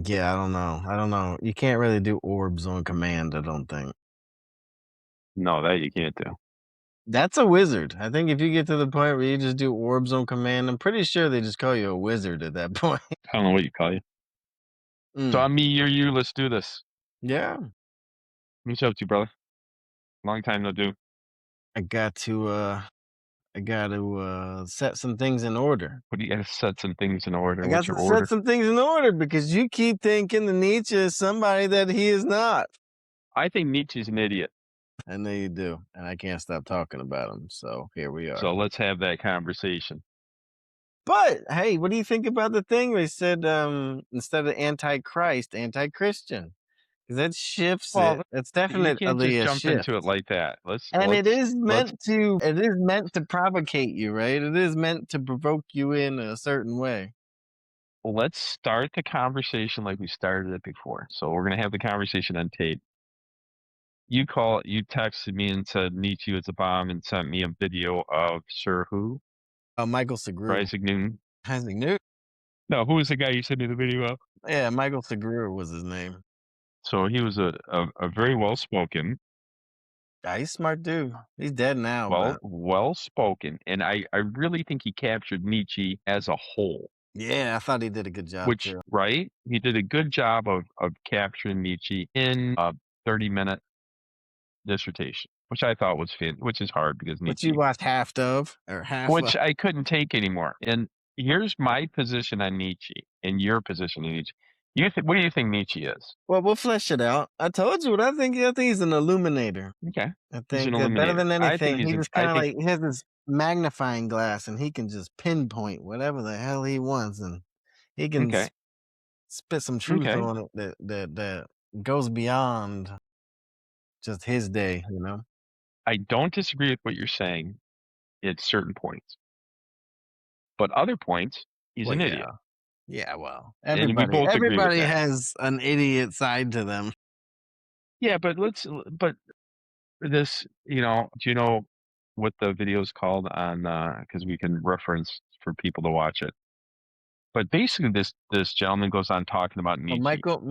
Yeah, I don't know. I don't know. You can't really do orbs on command, I don't think. No, that you can't do. That's a wizard. I think if you get to the point where you just do orbs on command, I'm pretty sure they just call you a wizard at that point. I don't know what you call you. So Mm. I'm me, you're you. Let's do this. Yeah. Meet you up to, brother. Long time no do. I got to I got to set some things in order. What do you got to set some things in I order? got What's your to set order? some things in order because you keep thinking that Nietzsche is somebody that he is not. I think Nietzsche's an idiot. I know you do, and I can't stop talking about him. So here we are. So let's have that conversation. But hey, what do you think about the thing they said instead of antichrist, anti-Christian? Because that shifts Well, it. It's you can't definitely just a jump into it shift. like that. Let's And let's let's it is meant to provocate you, right? It is meant to provoke you in a certain way. let's start the conversation like we started it before. So we're gonna have the conversation on tape. You texted me and said Nietzsche was a bomb and sent me a video of Sir who? Michael Or Segru. Isaac Newton. Isaac Newton. No, who was the guy you sent me the video of? Yeah, Michael Segru was his name. So he was a very well spoken, Yeah, he's a smart dude. He's dead now, but well spoken, and I really think he captured Nietzsche as a whole. yeah, I thought he did a good job Which too. right? He did a good job of capturing Nietzsche in a 30-minute dissertation, which I thought was which is hard because But you Nietzsche watched half of or half of. which I couldn't take anymore. And here's my position on Nietzsche and your position on Nietzsche. What do you think Nietzsche is? Well, we'll flesh it out. I told you what I think. I think he's an illuminator. Okay. I He's an think that better illuminator. than I think anything, he's he an just I kind of think like he has this magnifying glass, and he can just pinpoint whatever the hell he wants, and he can okay. spit some truth Okay. on it that goes beyond just his day. You know? I don't disagree with what you're saying at certain points. But other points, he's Well, an yeah, idiot. yeah. Well, And we both agree with everybody that. has an idiot side to them. Yeah, but this, do you know what the video is called on, because we can reference for people to watch it. But basically this gentleman goes on talking about Nietzsche, Michael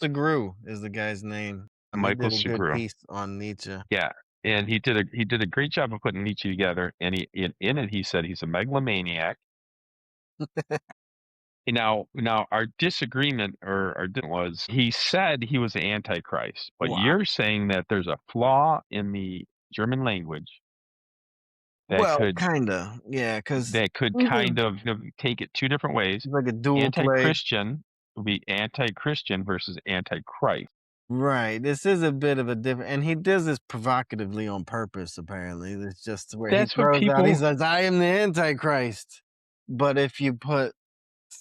Segru is the guy's name. He Michael did a good Segru. piece on Nietzsche. Yeah, and he did a great job of putting Nietzsche together, and in it, he said he's a megalomaniac. Now our disagreement or our was he said he was the Antichrist, but Wow. you're saying that there's a flaw in the German language that Well, could kinda, yeah, because kind of, take it two different ways. it's like a dual play. Anti-Christian would be anti-Christian versus anti-Christ. Right, this is a bit of a different and he does this provocatively on purpose, apparently. It's just where he That's what throws out he people says, "I am the Antichrist." But if you put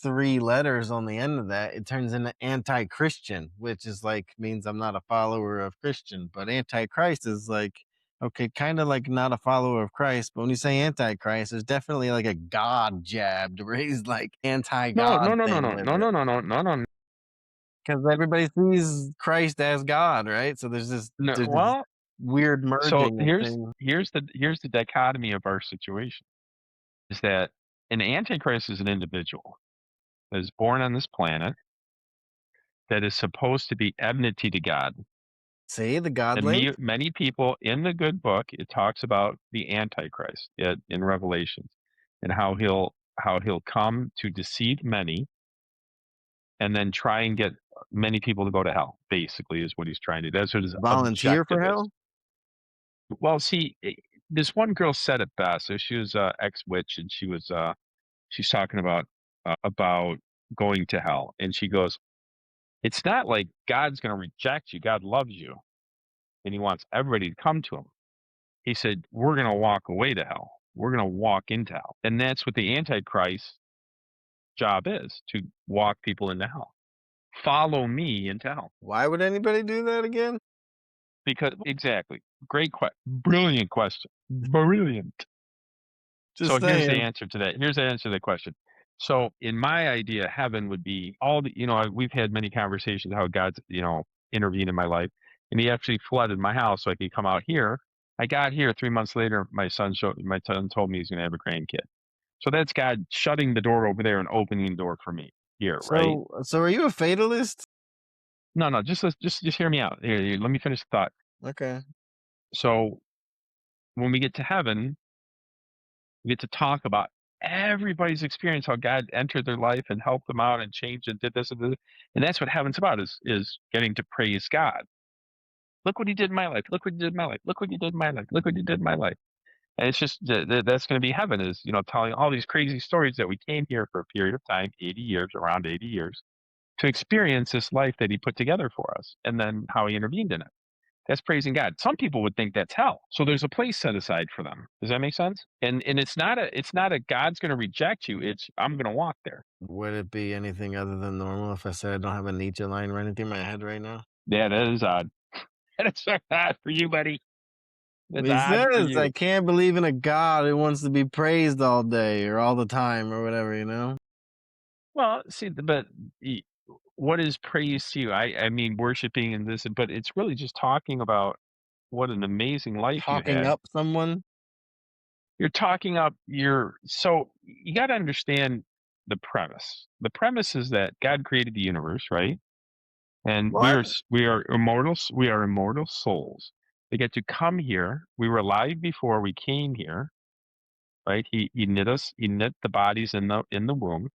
3 letters on the end of that, it turns into anti-Christian, which is like means I'm not a follower of Christian, but antichrist is like, okay, kinda like not a follower of Christ, but when you say antichrist, there's definitely like a God jab to where he's like no, no, anti-God no, no, thing no, with no, it. no, no, no, no, no, 'Cause everybody sees Christ as God, right? So no. there's this Well, weird so merging of here's things. here's the here's the dichotomy of our situation is that an Antichrist is an individual that is born on this planet that is supposed to be enmity to God. See, the And godlings? many people in the good book, it talks about the Antichrist in Revelations and how he'll come to deceive many and then try and get many people to go to hell, basically, is what he's trying to do. That's what his Volunteer for objective is. hell? Well, see, this one girl said it best. So she was ex-witch, and she's talking about going to hell, and she goes, "It's not like God's going to reject you. God loves you, and He wants everybody to come to Him." He said, "We're going to walk away to hell. We're going to walk into hell," and that's what the Antichrist job is, to walk people into hell. Follow me into hell. Why would anybody do that again? Because exactly. Great brilliant question. Brilliant. So Just saying. Here's the answer to that question. So in my idea, heaven would be all the, we've had many conversations how God's, intervened in my life, and he actually flooded my house so I could come out here. I got here 3 months later. My son told me he's going to have a grandkid. So that's God shutting the door over there and opening the door for me. here, right? So are you a fatalist? No, no, just hear me out. Here, let me finish the thought. Okay. So when we get to heaven, we get to talk about everybody's experience, how God entered their life and helped them out and changed and did this and this. And that's what heaven's about is getting to praise God. Look what he did in my life. Look what he did in my life. Look what he did in my life. Look what he did in my life. And it's just that's going to be heaven is, telling all these crazy stories that we came here for a period of time, 80 years, around 80 years, to experience this life that he put together for us and then how he intervened in it. That's praising God. Some people would think that's hell. So there's a place set aside for them. Does that make sense? And it's not a God's going to reject you. It's I'm going to walk there. Would it be anything other than normal if I said I don't have a Nietzsche line running through my head right now? Yeah, that is odd. That's odd for you, buddy. That's He odd for says, "I you. can't believe in a God who wants to be praised all day or all the time or whatever," you know? Well, see, but y- what is praise to you? I mean, worshiping and this, but it's really just talking about what an amazing life you Talking had. up someone? You're talking up your so you got to understand the premise. The premise is that God created the universe, right? And What? we are immortals. We are immortal souls. They get to come here. We were alive before we came here, right? He knit us. He knit the bodies in the womb.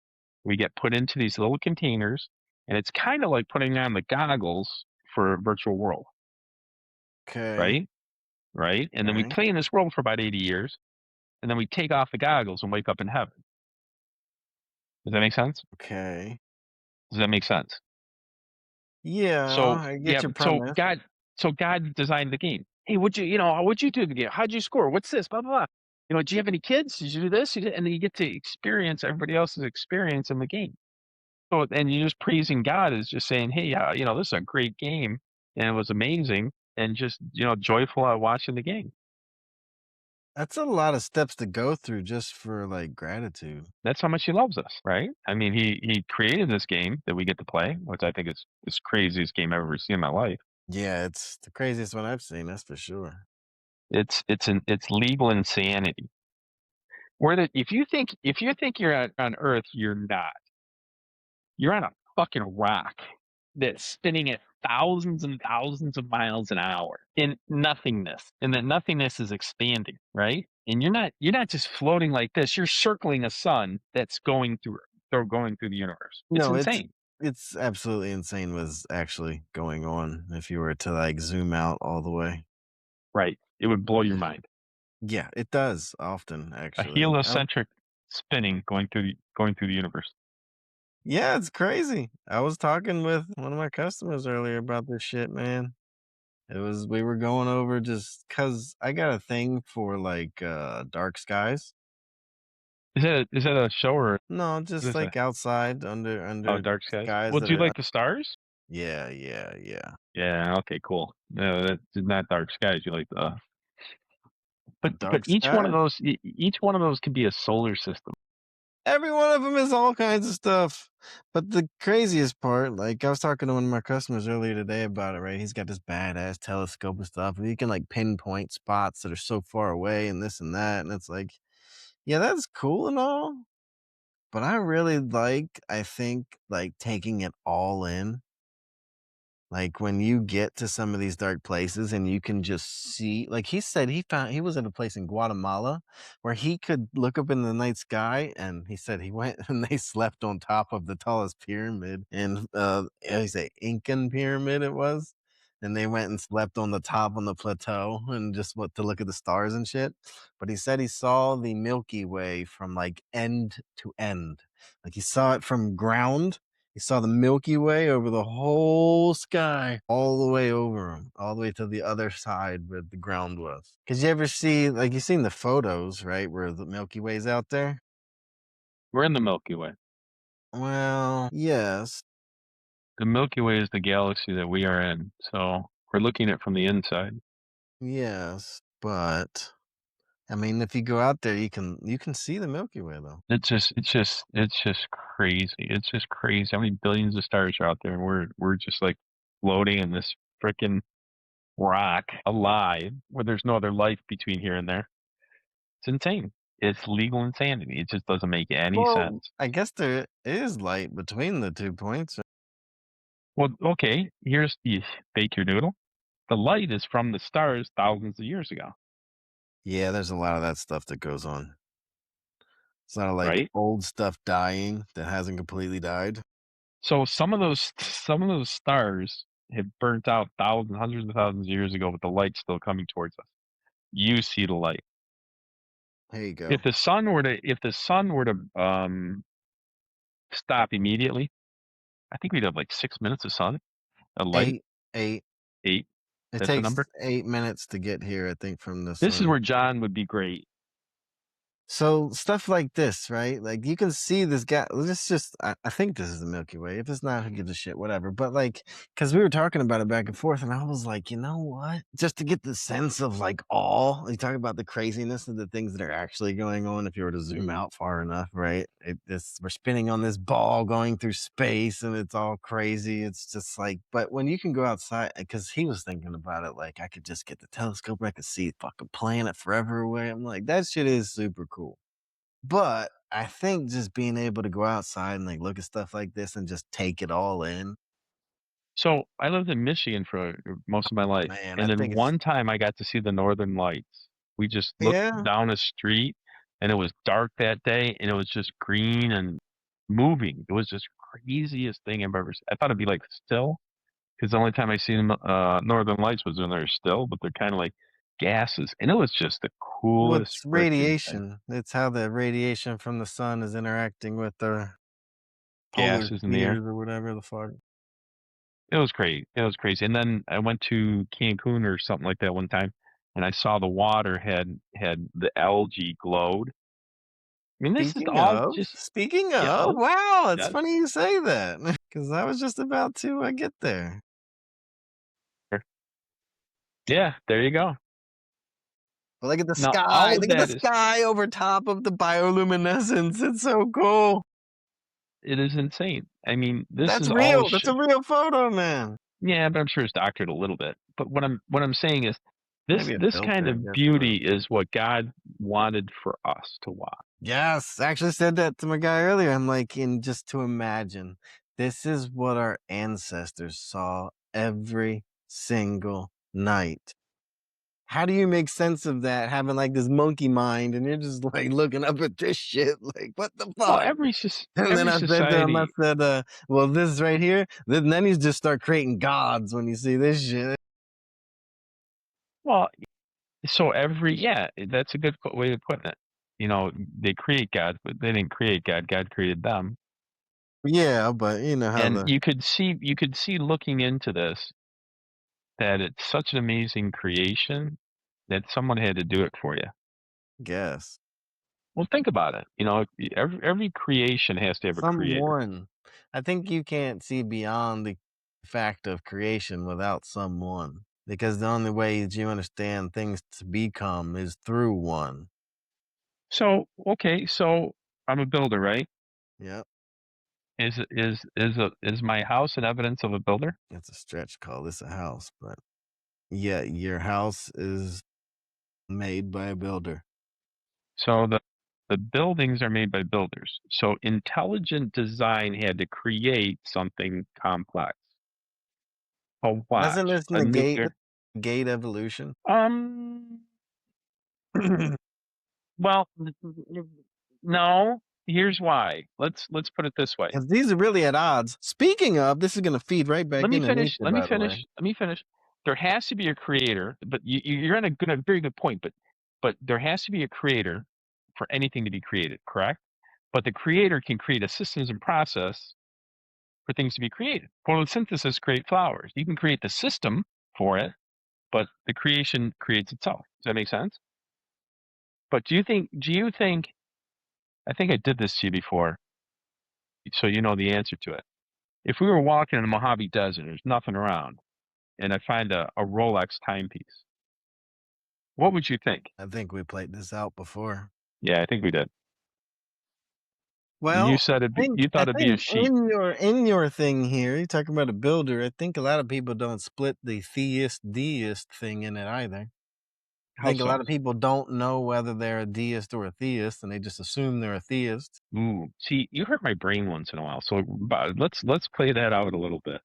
We get put into these little containers, and it's kind of like putting on the goggles for a virtual world, Okay. right? Right? And then we Okay. play in this world for about 80 years, and then we take off the goggles and wake up in heaven. Does that make sense? Okay. Does that make sense? Yeah, So I yeah, get your so premise. God designed the game. Hey, what'd you do in the game? How'd you score? What's this? Blah blah blah. Do you have any kids? Did you do this? And then you get to experience everybody else's experience in the game. So and you just praising God is just saying, hey, this is a great game and it was amazing and just joyful at watching the game. That's a lot of steps to go through just for, like, gratitude. That's how much He loves us, right? I mean, He created this game that we get to play, which I think is the craziest game I've ever seen in my life. Yeah, it's the craziest one I've seen, that's for sure. It's legal insanity. Where that if you think you're on Earth, you're not. You're on a fucking rock that's spinning at thousands and thousands of miles an hour in nothingness, and that nothingness is expanding, right? And you're not just floating like this. You're circling a sun that's going through the universe. It's No, insane, it's absolutely insane what's actually going on if you were to, like, zoom out all the way. right? It would blow your mind. Yeah, it does often, A actually. heliocentric spinning going through the universe. Yeah, it's crazy. I was talking with one of my customers earlier about this shit, man. We were going over just cause I got a thing for, like, dark skies. Is that a show or No, what just, is that? like, outside Oh, under dark skies. skies Well, that do you are like the stars? yeah, yeah, yeah. Yeah. Okay. Cool. No, that's not dark skies. You like the but Dark each one of skies? those each one of those could be a solar system. Every one of them is all kinds of stuff. But the craziest part, like, I was talking to one of my customers earlier today about it, right? He's got this badass telescope and stuff, and he can, like, pinpoint spots that are so far away and this and that, and it's like, yeah, that's cool and all, but I really like, I think, like, taking it all in. Like, when you get to some of these dark places and you can just see like, he said he was at a place in Guatemala where he could look up in the night sky, and he said he went and they slept on top of the tallest pyramid in, he's a Incan pyramid it was, and they went and slept on the top on the plateau and just what to look at the stars and shit, but he said he saw the Milky Way from, like, end to end. Like, he saw it from ground, he saw the Milky Way over the whole sky, all the way over him, all the way to the other side where the ground was. 'Cause you ever see like, you've seen the photos, right, where the Milky Way's out there? We're in the Milky Way. Well, yes, The Milky Way is the galaxy that we are in. So we're looking at it from the inside. yes, but, I mean, if you go out there, you can see the Milky Way, though. It's just crazy. It's just crazy how many billions of stars are out there, and we're just like floating in this freaking rock alive where there's no other life between here and there. It's insane. It's legal insanity. It just doesn't make any Well, sense. I guess there is light between the 2 points. Well, okay, here's you fake your noodle. The light is from the stars thousands of years ago, Yeah, there's a lot of that stuff that goes on. It's not like right? old stuff dying that hasn't completely died. So some of those stars have burnt out thousands, hundreds of thousands of years ago, but the light's still coming towards us. You see the light. There you go. If the sun were to stop immediately, I think we'd have like 6 minutes of sun, a light. 8, 8. 8. It That's the takes number. 8 minutes to get here, I think, from the This is sun. where John would be great. So stuff like this, right? Like you can see this guy. This just, I think this is the Milky Way. If it's not, who gives a shit? Whatever. But like, because we were talking about it back and forth, and I was like, you know what? Just to get the sense of like all, you talk about the craziness of the things that are actually going on. If you were to zoom out far enough, right? We're spinning on this ball going through space, and it's all crazy. It's just like, but when you can go outside, because he was thinking about it, like I could just get the telescope, I could see fucking planet forever away. I'm like, that shit is super cool. But I think just being able to go outside and, like, look at stuff like this and just take it all in, So I lived in Michigan for most of my life, man, I and then think it's one time I got to see the Northern Lights. We just looked yeah, down a street, and it was dark that day, and it was just green and moving. It was just craziest thing I've ever seen. I thought it'd be like still, because the only time I seen Northern Lights was when they're still, but they're kind of like gases, and it was just the coolest what's freaking thing. radiation. It's how the radiation from the sun is interacting with the polar Gases in the air. spheres or whatever the fuck. It was crazy. It was crazy. And then I went to Cancun or something like that one time, and I saw the water had the algae glowed. I mean, this is all just Speaking yeah, of, wow, it's yeah, funny you say that because I was just about to, get there. yeah. There you go. Look at the Now all sky, of look at the that is sky over top of the bioluminescence, it's so cool. it is insane. I mean, this That's is all real, that's a real photo, man. yeah, but I'm sure it's doctored a little bit. But what I'm saying is this Maybe a this kind filter, I of guess, but beauty is what God wanted for us to watch. yes, I actually said that to my guy earlier. I'm like, and just to imagine, this is what our ancestors saw every single night. How do you make sense of that having like this monkey mind and you're just like looking up at this shit like what the Well, fuck? And then every I said to him, I society said, well, this right here, then you just start creating gods when you see this shit. well, so every yeah, that's a good way of putting it. You know, they create God, but they didn't create God. God created them. Yeah, but you know how And the you could see looking into this that it's such an amazing creation that someone had to do it for you. guess. Well, think about it. You know, every creation has to have a creator. Someone. I think you can't see beyond the fact of creation without someone, because the only way that you understand things to become is through one. So, okay, so I'm a builder, right? Yep. Is my house an evidence of a builder? It's a stretch to call this a house, but yeah, your house is made by a builder. So the buildings are made by builders. So intelligent design had to create something complex. Oh, Doesn't watch this a nuclear. negate evolution? Um. Well, no. Here's why. Let's put it this way. 'Cause these are really at odds. Speaking of, this is gonna feed right Let back me into finish. Nietzsche, Let me by the way. finish. Let me finish. There has to be a creator, but you're on a very good point. But there has to be a creator for anything to be created, correct? But the creator can create a systems and process for things to be created. Photosynthesis create flowers. You can create the system for it, but the creation creates itself. Does that make sense? But do you think I think I did this to you before, so you know the answer to it. If we were walking in the Mojave Desert, there's nothing around, and I find a Rolex timepiece, what would you think? I think we played this out before. Yeah, I think we did. And you Well, said you I thought it'd be a think sheep. in your thing here, you're talking about a builder. I think a lot of people don't split the theist deist thing in it either. I How think a so? lot of people don't know whether they're a deist or a theist, and they just assume they're a theist. Ooh, see, you hurt my brain once in a while. So let's play that out a little bit.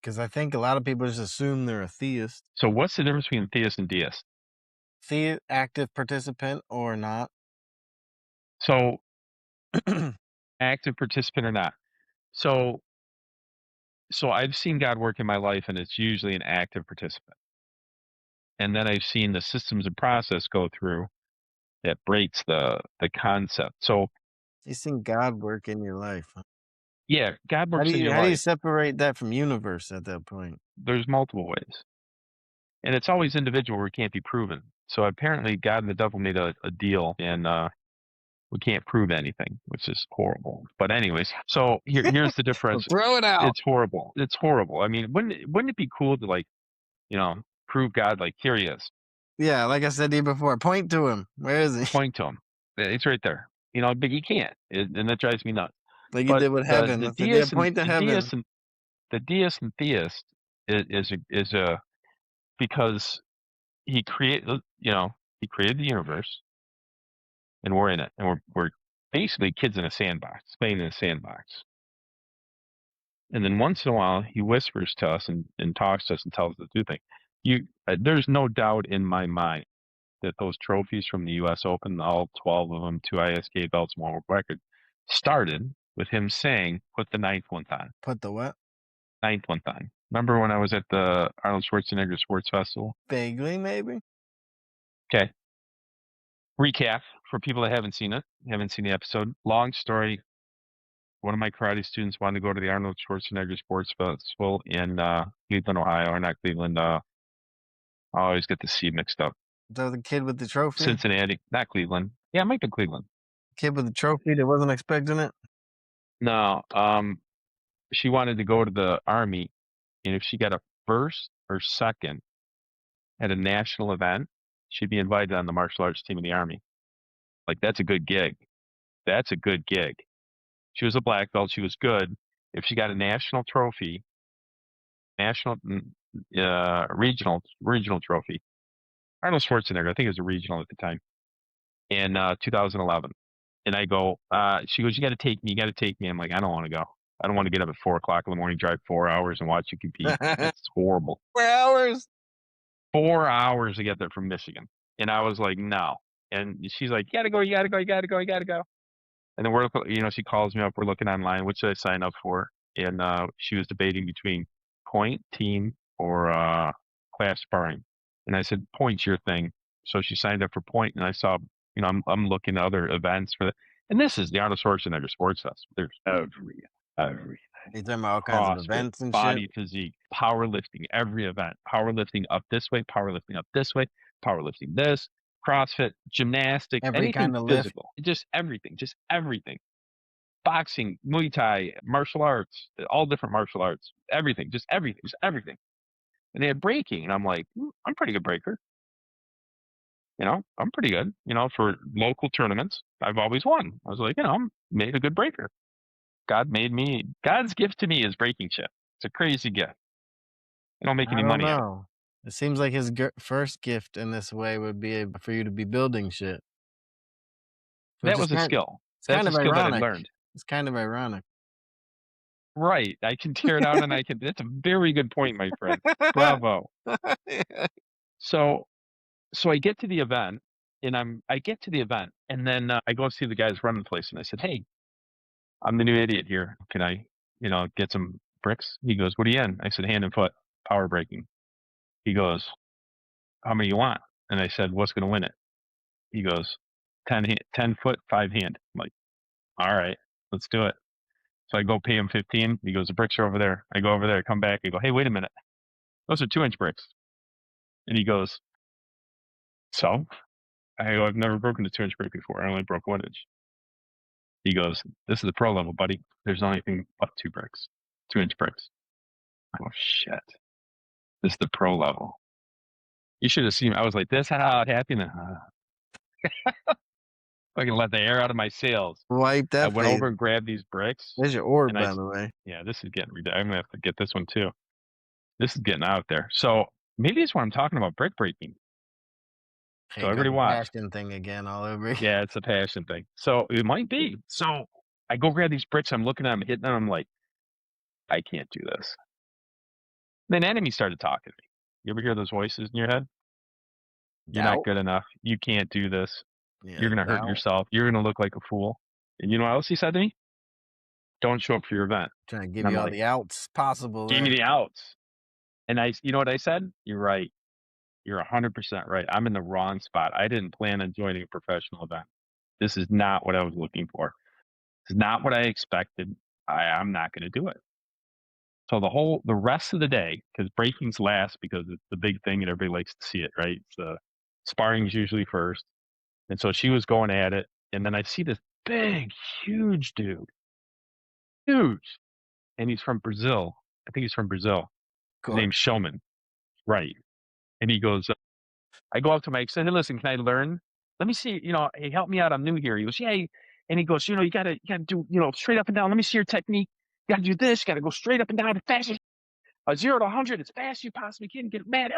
Because I think a lot of people just assume they're a theist. So what's the difference between theist and deist? Active participant or not. So active participant or not. So I've seen God work in my life, and it's usually an active participant. And then I've seen the systems and process go through that breaks the concept. So You seen God work in your life. Huh? yeah, God How do works in you your how do you life. separate that from universe at that point? There's multiple ways. And it's always individual where it can't be proven. So apparently God and the devil made a deal, and we can't prove anything, which is horrible. But anyways, so here's the difference. Throw it out. It's horrible. It's horrible. I mean, wouldn't it be cool to, like, prove God, like, here he is, Yeah, like I said to you before, point to him. Where is he? point to him. It's right there. But you can't, and that drives me nuts. Like you But did with the heaven. the I said, yeah, deist and point to the heaven. deist and the deist and theist is a because he created he created the universe, and we're in it, and we're basically kids in a sandbox, playing in a sandbox. And then once in a while, he whispers to us and talks to us and tells us to do things. There's no doubt in my mind that those trophies from the U.S. Open, all 12 of them, 2 ISK belts, one world record, started with him saying, "Put the ninth one on." Put the what? Ninth one on. Remember when I was at the Arnold Schwarzenegger Sports Festival? Vaguely, maybe. Okay. Recap for people that haven't seen it, haven't seen the episode. Long story. One of my karate students wanted to go to the Arnold Schwarzenegger Sports Festival in Cleveland, Ohio, or not Cleveland. I always get the C mixed up. Is that the kid with the trophy? Cincinnati, not Cleveland. Yeah, it might be Cleveland. Kid with the trophy that wasn't expecting it? No, she wanted to go to the Army, and if she got a first or second at a national event, she'd be invited on the martial arts team in the Army. Like, that's a good gig. That's a good gig. She was a black belt. She was good. If she got a national trophy, national, regional trophy. Arnold Schwarzenegger, I think it was a regional at the time, in 2011. And I go, she goes, you got to take me. You got to take me. I'm like, I don't want to go. I don't want to get up at 4 o'clock in the morning, drive 4 hours, and watch you compete. That's horrible. 4 hours? 4 hours to get there from Michigan. And I was like, no. And she's like, you got to go. You got to go. You got to go. You got to go. And then she calls me up. We're looking online. What should I sign up for? And she was debating between point, team, or class sparring. And I said, point's your thing. So she signed up for point, and I saw, I'm looking at other events for that. And this is the Arnold Schwarzenegger Sports Fest. There's every You talking about all kinds of CrossFit, events and shit? body physique, powerlifting, every event, powerlifting up this way, powerlifting up this way, powerlifting this, CrossFit, gymnastics, Every anything kind of lift. physical, just everything. Boxing, Muay Thai, martial arts, all different martial arts, everything, just everything, just everything. And they had breaking, and I'm like, I'm a pretty good breaker. I'm pretty good, for local tournaments. I've always won. I was like, I'm made a good breaker. God's gift to me is breaking shit. It's a crazy gift. I don't make I any don't money at it. know. It seems like his first gift in this way would be for you to be building shit, which That is was a skill. it's That's kind a of skill that I ironic. learned. It's kind of ironic. Right. I can tear down, and that's a very good point, my friend. Bravo. So, I get to the event, and and then I go see the guys running the place, and I said, "Hey, I'm the new idiot here. Can I, get some bricks?" He goes, "What are you in?" I said, "Hand and foot, power breaking." He goes, "How many you want?" And I said, "What's going to win it?" He goes, 10 foot, 5 hand. I'm like, all right, let's do it. So I go pay him 15. He goes, the bricks are over there. I go over there, I come back. I go, hey, wait a minute. Those are 2-inch bricks. And he goes, so? I go, I've never broken a 2-inch brick before. I only broke 1 inch. He goes, this is the pro level, buddy. There's not anything but 2-inch bricks. I go, shit. This is the pro level. You should have seen me. I was like, this how it happened. I can let the air out of my sails. Wipe I that went face. over and grabbed these bricks, There's your orb, and by the way. yeah, this is getting ridiculous. I'm gonna have to get this one too. This is getting out there. So maybe it's what I'm talking about, brick breaking. So Here goes everybody the watch. passion thing again all over again. Yeah, it's a passion thing. So it might be. So I go grab these bricks. I'm looking at them, hitting them. I'm like, I can't do this. Then enemy started talking to me. You ever hear those voices in your head? You're not Doubt? good enough. You can't do this. You're Yeah, gonna hurt doubt. yourself. You're gonna look like a fool. And you know what else he said to me? Don't show up for your event. Trying to And give I'm you all like, the outs possible give me there. the outs. And you know what I said? You're right. You're 100% right. I'm in the wrong spot. I didn't plan on joining a professional event. This is not what I was looking for. It's not what I expected. I'm not going to do it. So the rest of the day, because breaking's last because it's the big thing and everybody likes to see it, right? So sparring's usually first. And so she was going at it. And then I see this big, huge dude, huge. And he's from Brazil. I think he's from Brazil. Of His course. name's Showman. Right. And he goes, I go up to Mike, said, "Hey, listen, can I learn? Let me see, hey, help me out. I'm new here." He goes, "Yeah." And he goes, you gotta do, straight up and down. Let me see your technique. You gotta do this. You gotta go straight up and down as fast as 0 to 100 as fast as you possibly can. Get mad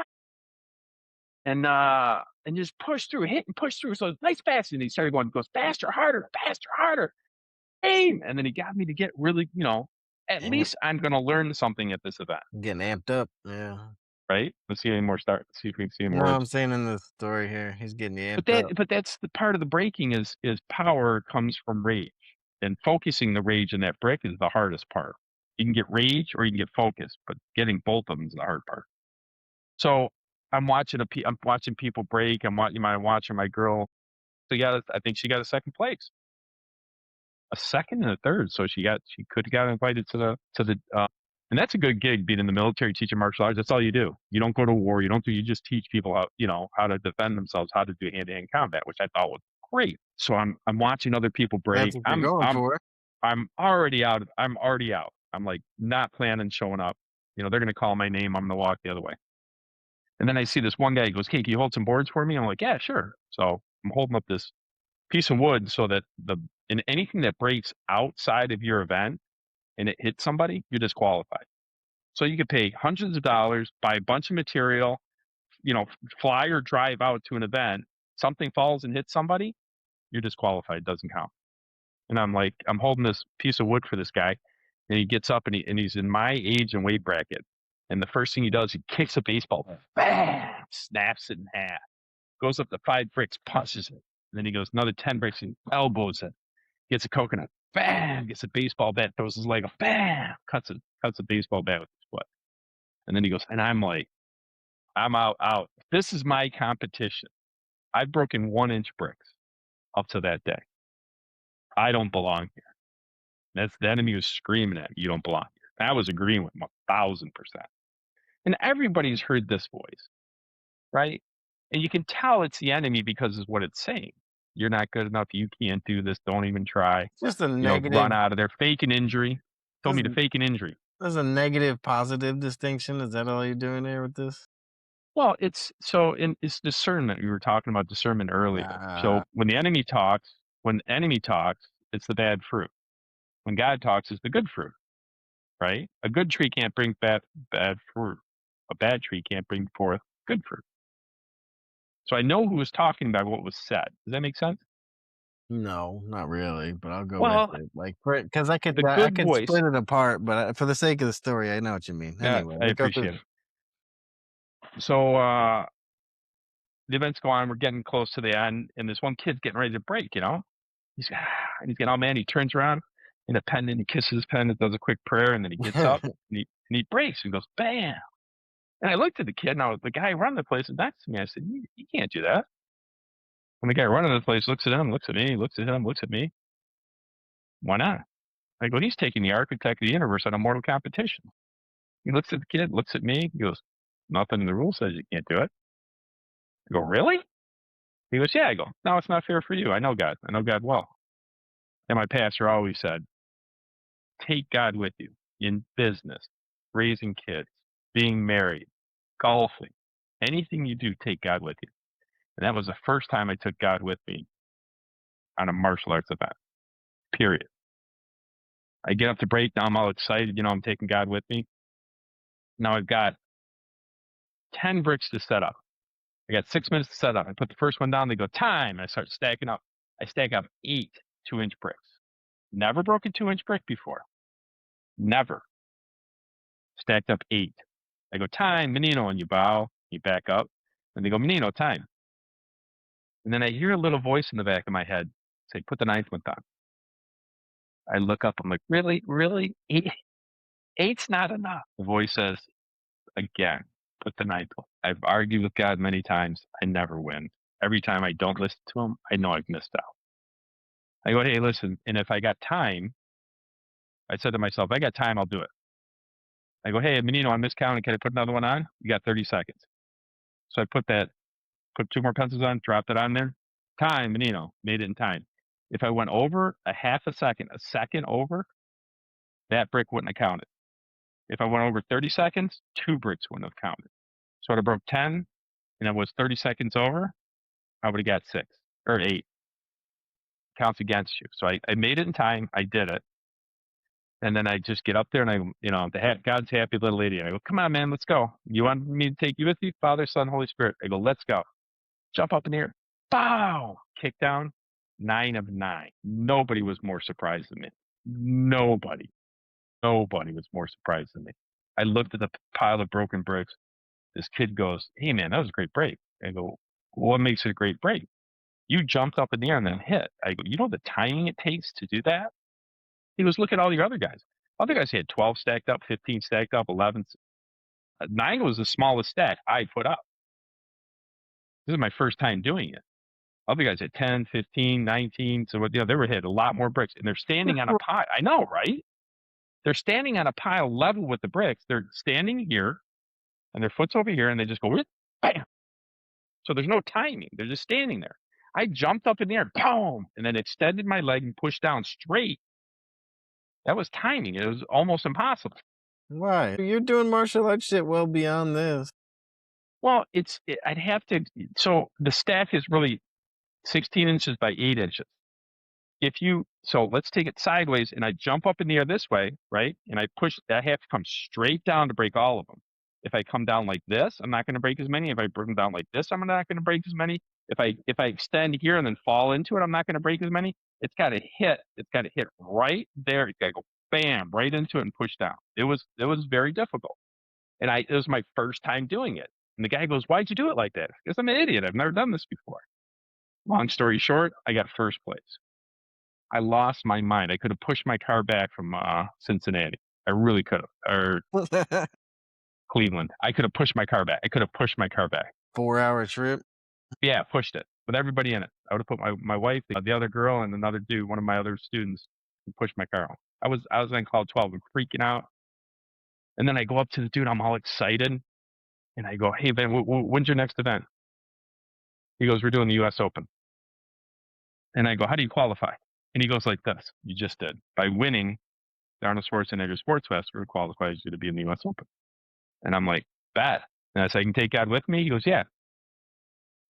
and just push through, hit and push through. So it's nice fast. And he started going, goes faster, harder. Aim. And then he got me to get really, at Amp, least I'm gonna learn something at this event, getting amped up. Yeah. right? Let's see any more Let's see if we can see any No, more. I'm saying in the story here, he's getting you But amped that up. but that's the part of the breaking is power comes from rage, and focusing the rage in that brick is the hardest part. You can get rage or you can get focus, but getting both of them is the hard part. So I'm watching people break. I'm watching my girl. I think she got a second place, a second and a third. So she could have got invited and that's a good gig being in the military teaching martial arts. That's all you do. You don't go to war. You just teach people how to defend themselves, how to do hand-to-hand combat, which I thought was great. So I'm watching other people That's break. what you're going for. I'm already out. I'm already out. I'm like not planning showing up. They're gonna call my name. I'm gonna walk the other way. And then I see this one guy. He goes, "Hey, can you hold some boards for me?" I'm like, "Yeah, sure." So I'm holding up this piece of wood so that in anything that breaks outside of your event and it hits somebody, you're disqualified. So you could pay hundreds of dollars, buy a bunch of material, fly or drive out to an event. Something falls and hits somebody, you're disqualified. It doesn't count. And I'm holding this piece of wood for this guy, and he gets up and he's in my age and weight bracket. And the first thing he does, he kicks a baseball bat, bam, snaps it in half, goes up to 5 bricks, punches it. And then he goes another 10 bricks and elbows it. Gets a coconut, bam, gets a baseball bat, throws his leg up, bam, cuts a baseball bat with his foot. And then he goes, and I'm like, I'm out. This is my competition. I've broken 1-inch bricks up to that day. I don't belong here. The enemy was screaming at me, you don't belong here. I was agreeing with him 1,000%. And everybody's heard this voice, right? And you can tell it's the enemy because of what it's saying. You're not good enough. You can't do this. Don't even try. It's just a Run negative. out of there. Fake an injury. Told me There's, to fake an injury. there's a negative positive distinction. Is that all you're doing there with this? Well, it's discernment. We were talking about discernment earlier. Uh, So when the enemy talks, it's the bad fruit. When God talks, it's the good fruit, right? A good tree can't bring bad fruit. A bad tree can't bring forth good fruit. So I know who was talking about what was said. Does that make sense? no, not really, but I'll go with Well, it. Like, because the I good could voice. split it apart, but for the sake of the story, I know what you mean. Yeah, Anyway, I we go through. appreciate it. So the events go on. We're getting close to the end, and this one kid's getting ready to break. He's and he's getting all mad. He turns around in a pen and he kisses his pen and does a quick prayer, and then he gets up and he breaks and goes bam. And I looked at the kid, and the guy running the place is next to me. I said, "You can't do that." And the guy running the place looks at him, looks at me, looks at him, looks at me. Why not? I go, he's taking the architect of the universe on a mortal competition. He looks at the kid, looks at me, he goes, "Nothing in the rule says you can't do it." I go, "Really?" He goes, "Yeah." I go, "No, it's not fair for you. I know God. I know God well." And my pastor always said, take God with you in business, raising kids, being married, golfing, anything you do, take God with you. And that was the first time I took God with me on a martial arts event, period. I get up to break. Now I'm all excited. I'm taking God with me. Now I've got 10 bricks to set up. I got 6 minutes to set up. I put the first one down. They go, time. I start stacking up. I stack up 8 2-inch bricks. Never broke a 2-inch brick before. Never. Stacked up 8. I go, time, Menino, and you bow. You back up. And they go, Menino, time. And then I hear a little voice in the back of my head say, put the ninth one down. I look up. I'm like, really? Really? 8? 8's not enough. The voice says, again, put the ninth one. I've argued with God many times. I never win. Every time I don't listen to him, I know I've missed out. I go, hey, listen, and if I got time, I said to myself, if I got time, I'll do it. I go, hey, Menino, on this count, can I put another one on? You got 30 seconds. So I put 2 more pencils on, dropped it on there. Time, Menino, made it in time. If I went over a half a second over, that brick wouldn't have counted. If I went over 30 seconds, 2 bricks wouldn't have counted. So I'd have broke 10, and it was 30 seconds over, I would have got 6 or 8. Counts against you. So I made it in time. I did it. And then I just get up there and God's happy little lady. I go, come on, man, let's go. You want me to take you with you? Father, Son, Holy Spirit. I go, let's go. Jump up in the air. Bow! Kick down. 9 of 9. Nobody was more surprised than me. Nobody. Nobody was more surprised than me. I looked at the pile of broken bricks. This kid goes, hey, man, that was a great break. I go, what makes it a great break? You jumped up in the air and then hit. I go, you know the timing it takes to do that? He goes, look at all your other guys. Other guys had 12 stacked up, 15 stacked up, 11. 9 was the smallest stack I put up. This is my first time doing it. Other guys had 10, 15, 19. So, they were hit a lot more bricks. And they're standing on a pile. I know, right? They're standing on a pile level with the bricks. They're standing here, and their foot's over here, and they just go, bam. So there's no timing. They're just standing there. I jumped up in the air, boom, and then extended my leg and pushed down straight. That was timing. It was almost impossible. Why? You're doing martial arts shit well beyond this. Well, I'd have to. So the stack is really 16 inches by 8 inches. So let's take it sideways, and I jump up in the air this way, right? And I have to come straight down to break all of them. If I come down like this, I'm not going to break as many. If I bring them down like this, I'm not going to break as many. If I extend here and then fall into it, I'm not going to break as many. It's got to hit. It's got to hit right there. It's got to go bam right into it and push down. It was very difficult, and it was my first time doing it. And the guy goes, "Why'd you do it like that?" Because I'm an idiot. I've never done this before. Long story short, I got first place. I lost my mind. I could have pushed my car back from Cincinnati. I really could have, or Cleveland. I could have pushed my car back. 4-hour trip. Yeah, pushed it with everybody in it. I would have put my wife, the other girl, and another dude, one of my other students, and pushed my car home. I was on cloud 12 and freaking out. And then I go up to the dude. I'm all excited, and I go, "Hey, Ben, when's your next event?" He goes, "We're doing the U.S. Open." And I go, "How do you qualify?" And he goes like this: "You just did. By winning the Arnold Schwarzenegger Sports Festival qualifies you to be in the U.S. Open." And I'm like, "Bet." And I said, "I can take God with me?" He goes, "Yeah."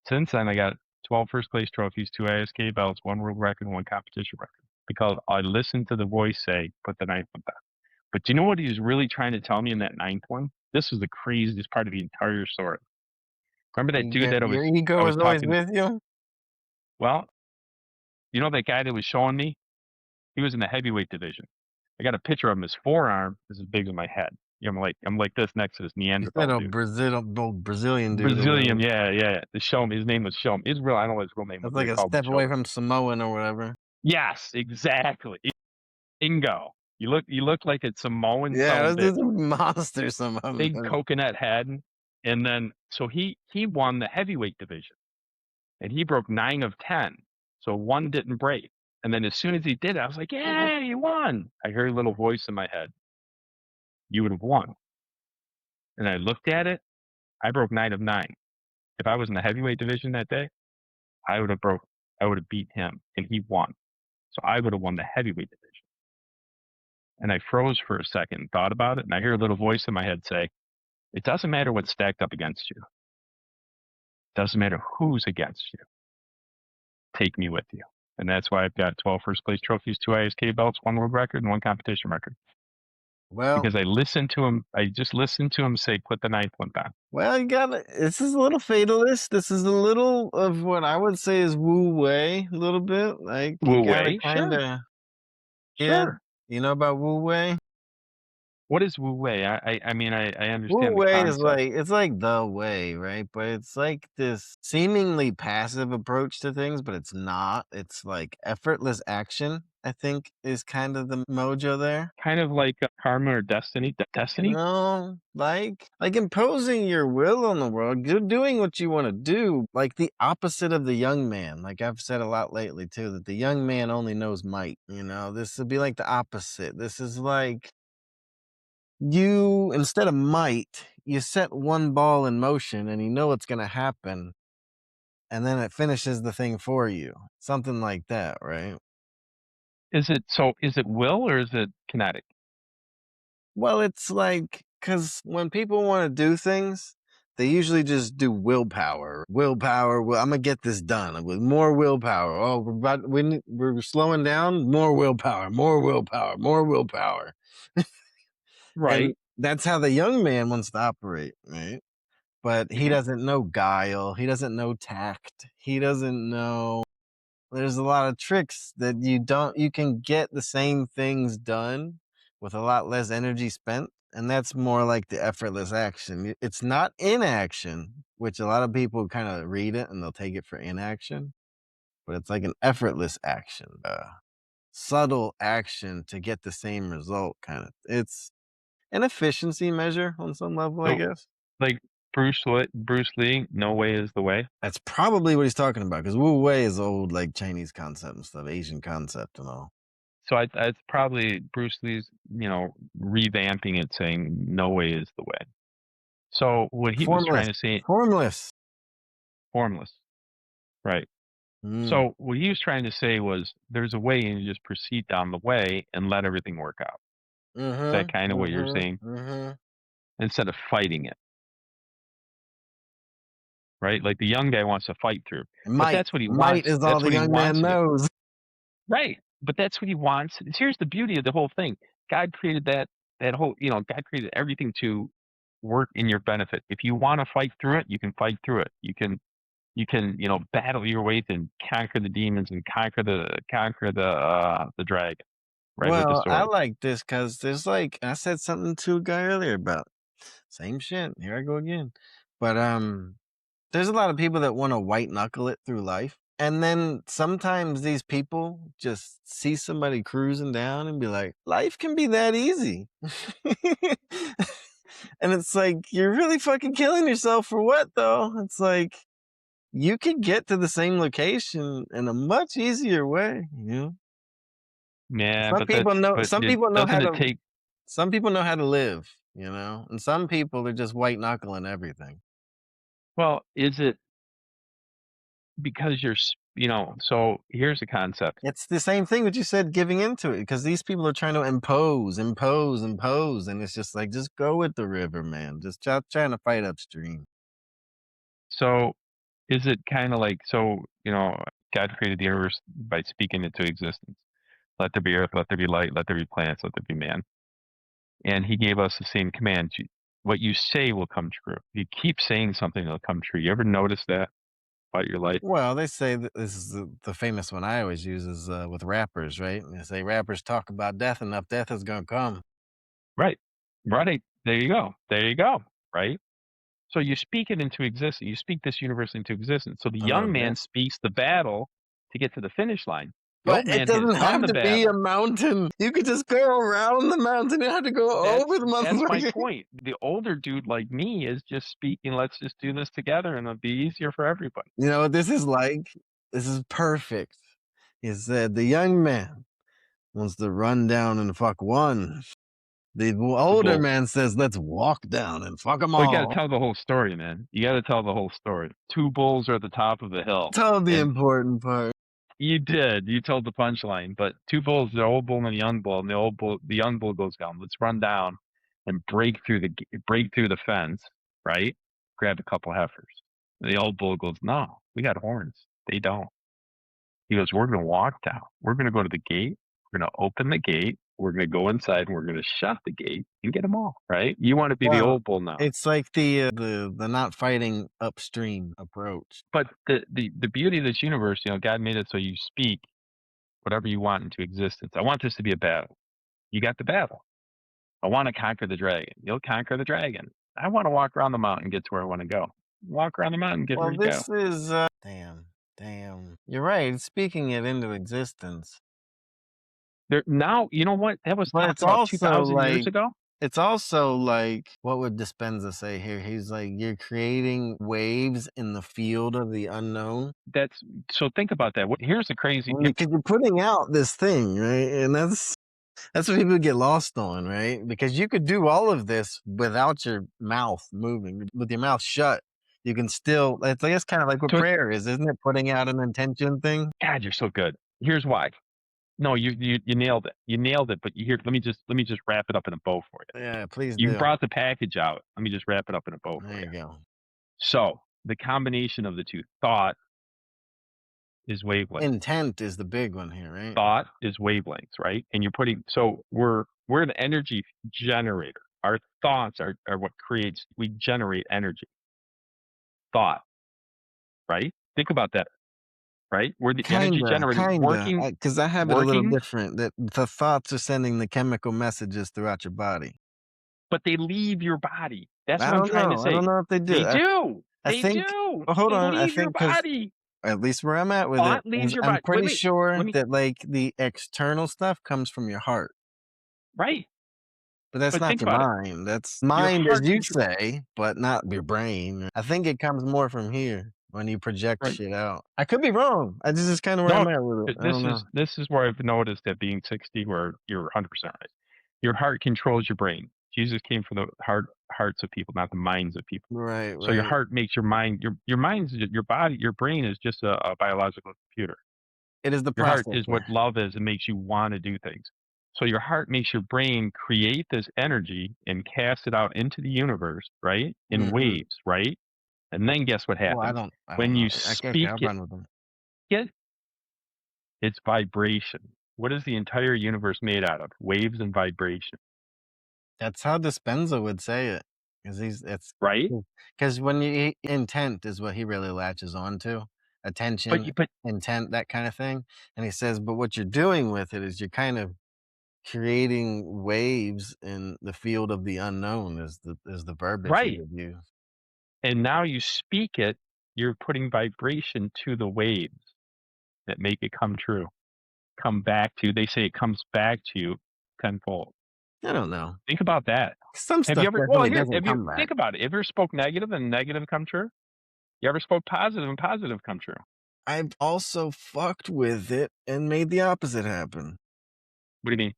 Since then, I got 12 first place trophies, 2 ISK belts, 1 world record, and 1 competition record. Because I listened to the voice say, put the ninth one down. But do you know what he was really trying to tell me in that ninth one? This was the craziest part of the entire story. Remember that dude that Your I ego was was always talking? with you? Well, you know that guy that was showing me? He was in the heavyweight division. I got a picture of him. His forearm is as big as my head. You know, I'm like this next to this You said Neanderthal a dude. Brazilian dude or Brazilian, whatever. yeah. The Show his name was Show I don't know what his real name was. That's They like a called him step Show. away from Samoan or whatever. Yes, exactly. Bingo. You look like a Samoan Yeah, son this bitch. is a monster Big Samoan. coconut head. And then so he won the heavyweight division. And he broke 9 of 10. So 1 didn't break. And then as soon as he did, I was like, "Yeah, you won." I heard a little voice in my head. You would have won. And I looked at it. I broke 9 of 9. If I was in the heavyweight division that day, I would have beat him, and he won. So I would have won the heavyweight division. And I froze for a second and thought about it, and I hear a little voice in my head say, "It doesn't matter what's stacked up against you. It doesn't matter who's against you. Take me with you." And that's why I've got 12 first place trophies, 2 ISK belts, 1 world record, and 1 competition record. Well, because I listened to him. I just listened to him say, "Put the ninth one down." you gotta this is a little fatalist. This is a little of what I would say is wu wei, a little bit. Like, you Wu gotta Wei, sure, kinda yeah. sure. You know about wu wei? What is Wu Wei? I mean, I Wu understand the Wei is concept. like it's like the way, right? But it's like this seemingly passive approach to things, but it's not. It's like effortless action, I think, is kind of the mojo there. Kind of like karma or destiny. Destiny, No, like imposing your will on the world, you're doing what you want to do, like the opposite of the young man. Like I've said a lot lately too, that the young man only knows might. This would be like the opposite. This is like you instead of might, you set one ball in motion and you know what's gonna happen, and then it finishes the thing for you. Something like that, right? is it? So, is it will or is it kinetic? Well, it's like because when people wanna do things, they usually just do willpower. Willpower, "Well, Imma get this done with more willpower. Oh, we're slowing down, more willpower, more willpower, more willpower." And Right. that's how the young man wants to operate, right? But he Mhm. doesn't know guile, he doesn't know tact, he doesn't know there's a lot of tricks that you can get the same things done with a lot less energy spent, and that's more like the effortless action. It's not inaction, which a lot of people kinda read it and they'll take it for inaction, but it's like an effortless action, subtle action to get the same result kinda. It's an efficiency measure on some level, I So, guess. like Bruce Lee, no way is the way. That's probably what he's talking about, because Wu Wei is old, like, Chinese concept and stuff, Asian concept and all. So it's probably Bruce Lee's, revamping it, saying no way is the way. So what he was Formless. trying to say, Formless. formless, right? Mm. So what he was trying to say was there's a way and you just proceed down the way and let everything work out. Is that Mhm, kind of what you're mhm, saying? mhm. Instead of fighting it, right? Like the young guy wants to fight through, but Might. that's what he Might wants. is all That's the what he young man wants to do. knows. Right. But that's what he wants. Here's the beauty of the whole thing. God created that whole, God created everything to work in your benefit. If you want to fight through it, you can fight through it. You can, battle your way and conquer the demons and conquer the dragon, right, with the Well, I sword. like this because there's, like I said something to a guy earlier about same shit, here I go again. But, there's a lot of people that wanna white knuckle it through life, and then sometimes these people just see somebody cruising down and be like, "Life can be that easy." And it's like, you're really fucking killing yourself for what, though? It's like, you could get to the same location in a much easier way, you know? Yeah, Some but people that's know but some it people know how doesn't it to take some people know how to live, and some people are just white knuckling everything. well, is it because so here's the concept. It's the same thing that you said giving into it, because these people are trying to impose, impose, impose, and it's just like, just go with the river, man. Just stop trying to fight upstream. So is it kinda like God created the universe by speaking into existence. Let there be earth, let there be light, let there be planets, let there be man. And he gave us the same command. What you say will come true. You keep saying something, it'll come true. You ever notice that about your life? Well, they say that this is the famous one I always use is with rappers, right? They say rappers talk about death enough, death is gonna come. Right. Right. There you go. There you go. Right. So you speak it into existence. You speak this universe into existence. So the I know young man that. speaks the battle to get to the finish line. The But old it man has doesn't won have the to be a battle. mountain. You could just go around the mountain. You don't have to go over the That's my motherfucker. point. The older dude like me is just speaking, let's just do this together and it'll be easier for everybody. You know what this is like? This is perfect. He said the young man wants to run down and fuck one. The The older bull. man says, let's walk down and fuck them Well, you gotta all. tell the whole story, man. You gotta tell the whole story. 2 bulls are at the top of the hill, Tell the and important part. you did. You told the punchline, but 2 bulls, the old bull and the young bull, and the young bull goes down. Let's run down and break through the fence, right? Grab a couple heifers. The old bull goes, "No, we got horns. They don't." He goes, "We're gonna walk down. We're gonna go to the gate. We're gonna open the gate. We're gonna go inside and we're gonna shut the gate and get them all, right? You wanna be the Well, old bull now. it's like the not fighting upstream approach. But the beauty of this universe, God made it so you speak whatever you want into existence. I want this to be a battle. You got the battle. I wanna conquer the dragon. You'll conquer the dragon. I wanna walk around the mountain and get to where I wanna go. Walk around the mountain, get where Well, you go. this is, damn. You're right, it's speaking it into existence. There now, you know what? That was But talked it's about also 2,000 years like ago. what would Dispenza say here? He's like, "You're creating waves in the field of the unknown." That's so think about that. Here's the crazy Because you're putting out this thing, right? And that's what people get lost on, right? Because you could do all of this without your mouth moving. With your mouth shut, you can still it's I guess kinda like what so it prayer is, isn't it? Putting out an intention thing? God, you're so good. Here's why. No, you nailed it. You nailed it, but here, let me just wrap it up in a bow for you. Yeah, please You do. brought the package out. Let me just wrap it up in a bow for There you. you go. So, the combination of the 2, thought is wavelength. Intent is the big one here, right? Thought is wavelengths, right? And you're putting so we're an energy generator. Our thoughts are what creates we generate energy. Thought, right? Think about that, right? We're the energy generator Kinda, working because I have it a little working, different, that the thoughts are sending the chemical messages throughout your body. but they leave your body. That's I what I'm don't trying to know, I don't say. know if they They do. do. I They think do. well, hold They on, I leave your think because body. at least where I'm at with it Thought leaves is your I'm body. Wait, pretty wait. sure Let me that, like, the external stuff comes from your heart, right. but that's But not think your about it. mind. That's Your mind, as heart you control say, but not your brain. I think it comes more from here when you project right. shit out. I could be wrong. I just is kinda where No, I'm at with it. I don't know. this is where I've noticed that being 60 where you're 100% right. Your heart controls your brain. Jesus came from the hearts of people, not the minds of people. Right, So your right. heart makes your mind your mind's your body, your brain is just a biological computer. It is the Your heart is processor. what love is. It makes you wanna do things. So your heart makes your brain create this energy and cast it out into the universe, right, in Mhm. waves, right? And then guess what Well, happens? I don't When you know. Okay, speak I'll it, run with them. it's vibration. What is the entire universe made out of? Waves and vibration, That's how Dispenza would say it, because he's it's right? because when you intent is what he really latches on to, attention, But intent, that kinda thing, and he says, "But what you're doing with it is you're kind of creating waves in the field of the unknown," is the verbiage he right. would use. And now you speak it, you're putting vibration to the waves that make it come true. Come back to they say it comes back to you tenfold. I don't know. Think about that. Some Have you stuff ever well, definitely here, doesn't have you come back. think about it. Have you ever spoke negative and negative come true? You ever spoke positive and positive come true? I've also fucked with it and made the opposite happen. What do you mean?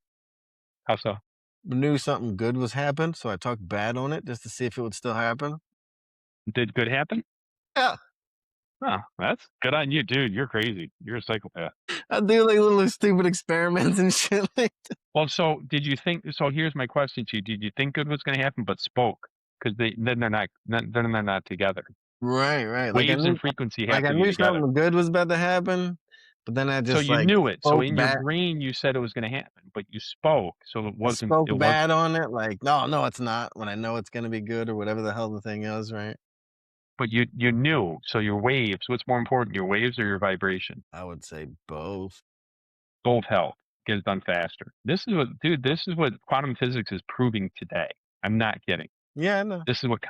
How so? Knew something good was happen, so I talked bad on it just to see if it would still happen. Did good happen? Yeah. Oh, that's good on you, dude. You're crazy. You're a psychopath. I do like little stupid experiments and shit like Well, so did you think so here's my question to you. Did you think good was gonna happen but spoke? Because then they're not together. right, right. Waves and frequency have Like I to be knew together. something good was about to happen, but then I So just you like knew it. So spoke in your back brain you said it was gonna happen, but you spoke, so I spoke it was bad on it, like, "No, no, it's not," when I know it's gonna be good or whatever the hell the thing is, right? but you knew. So your waves, what's more important, your waves or your vibration? I would say both. Both help. Get it done faster. This is what quantum physics is proving today. I'm not kidding. Yeah, I know. This is what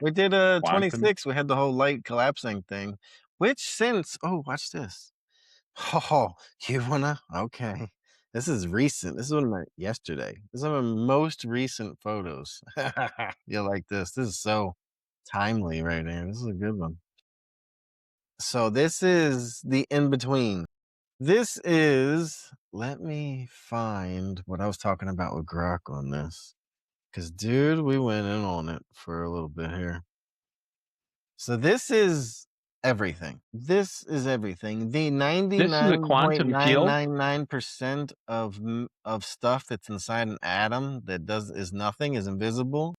We did, quantum 26, we had the whole light collapsing thing, which since oh, watch this. Oh, you wanna okay. This is recent. This is one of my yesterday. This is one of my most recent photos. You'll like this. This is so timely right here. This is a good one. So this is the in between. This is let me find what I was talking about with Grok on this. Cause dude, we went in on it for a little bit here. So this is everything. This is everything. The this is a quantum field. 99.999% of stuff that's inside an atom that does is nothing, is invisible.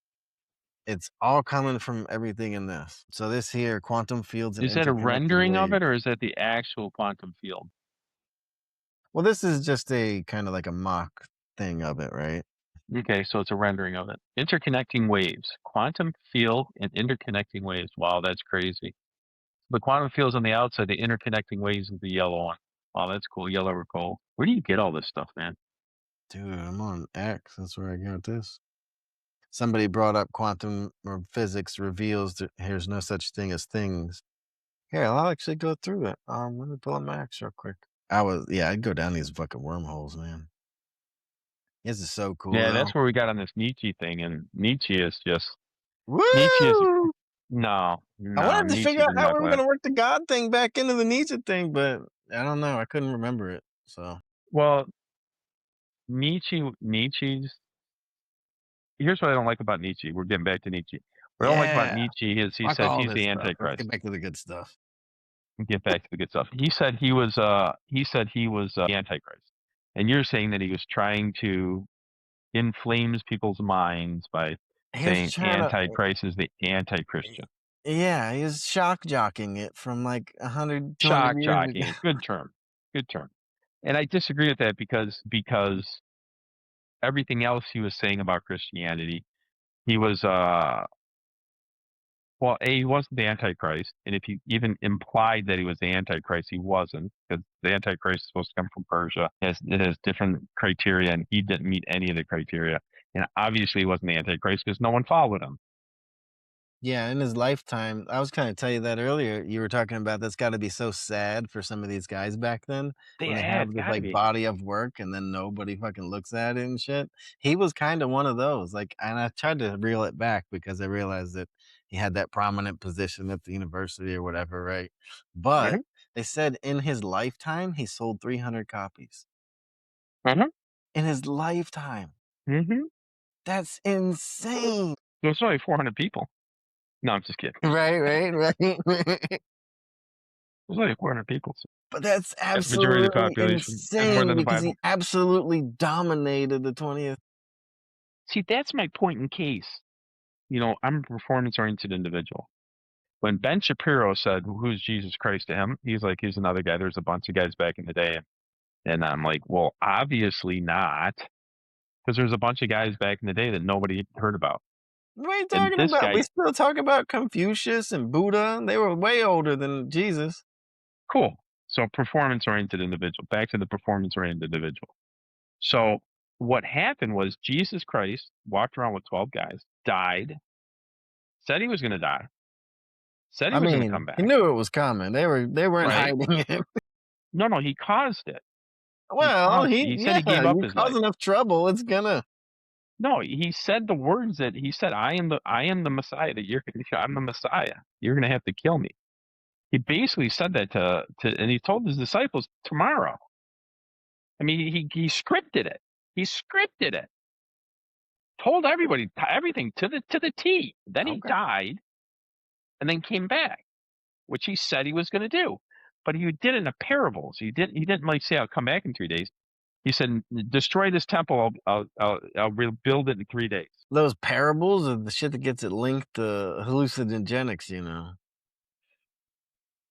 It's all coming from everything in this. So this here, quantum fields and Is that a interconnected rendering of waves. it, or is that the actual quantum field? Well, this is just a kind of like a mock. thing of it, right? Okay, so it's a rendering of it. Interconnecting waves, quantum field and interconnecting waves. Wow, that's crazy. The quantum field's on the outside. The interconnecting waves is the yellow one. Wow, that's cool. Yellow or gold. Where do you get all this stuff, man? Dude, I'm on X. That's where I got this. Somebody brought up quantum or physics reveals that there's no such thing as things. Here, I'll actually go through it. Let me pull up my X real quick. Yeah, I'd go down these fucking wormholes, man. This is so cool Yeah, though. that's where we got on this Nietzsche thing, and Nietzsche is just Nietzsche is Woo! no, I no. wanted to Nietzsche figure out did how not we were let. gonna work the God thing back into the Nietzsche thing, but I don't know. I couldn't remember it. So Well, Nietzsche's. Here's what I don't like about Nietzsche. We're getting back to Nietzsche. What I don't like about yeah, Nietzsche is he fuck said all he's this the stuff. Let's Antichrist. get back to the good stuff. Get back to the good stuff. He said he was the Antichrist, and you're saying that he was trying to inflames people's minds by He was saying trying to, Antichrist is the anti-Christian. yeah, he was shock jocking it from like 100, 200 Shock years ago. jockeying, good term, good term. And I disagree with that because everything else he was saying about Christianity, he was well, A, he wasn't the Antichrist, and if he even implied that he was the Antichrist, he wasn't, because the Antichrist is supposed to come from Persia. It has different criteria, and he didn't meet any of the criteria. And obviously, he wasn't the Antichrist because no one followed him. Yeah, in his lifetime, I was kind of tell you that earlier. You were talking about that's got to be so sad for some of these guys back then when they Yeah, have it's this got to like be. body of work and then nobody fucking looks at it and shit. He was kind of one of those. Like, and I tried to reel it back because I realized that he had that prominent position at the university or whatever, right? But Mhm, they said in his lifetime he sold 300 copies. mhm, In his lifetime. mhm. That's insane. There's only 400 people. No, I'm just kidding. Right, right, right. There's only 400 people. So But that's that's the majority of the absolutely population. That's more insane than the because he Bible. absolutely dominated the 20th. See, that's my point in case. I'm a performance-oriented individual. When Ben Shapiro said, "Who's Jesus Christ?" to him, he's like, "He's another guy." There's a bunch of guys back in the day, and I'm like, "Well, obviously not, because there's a bunch of guys back in the day that nobody heard about." What are you And talking this about? We guy, still talk about Confucius and Buddha. They were way older than Jesus. cool. So performance-oriented individual. Back to the performance-oriented individual. So what happened was Jesus Christ walked around with 12 guys, died, said he was going to die, said he I was going to come mean, he back, knew it was coming. They weren't right? hiding it. No, no, he caused it. He Well, caused it. He said he yeah, gave up you his cause life. enough trouble, it's gonna. No, he said the words that he said, I am the Messiah that I'm the Messiah. You're going to have to kill me. He basically said that and he told his disciples tomorrow. I mean, he scripted it. He scripted it. Told everybody everything to the T. Then he Okay. died and then came back, which he said he was going to do. But he did it in a parables. He didn't like say I'll come back in 3 days. He said destroy this temple. I'll rebuild it in 3 days. Those parables are the shit that gets it linked to hallucinogenics,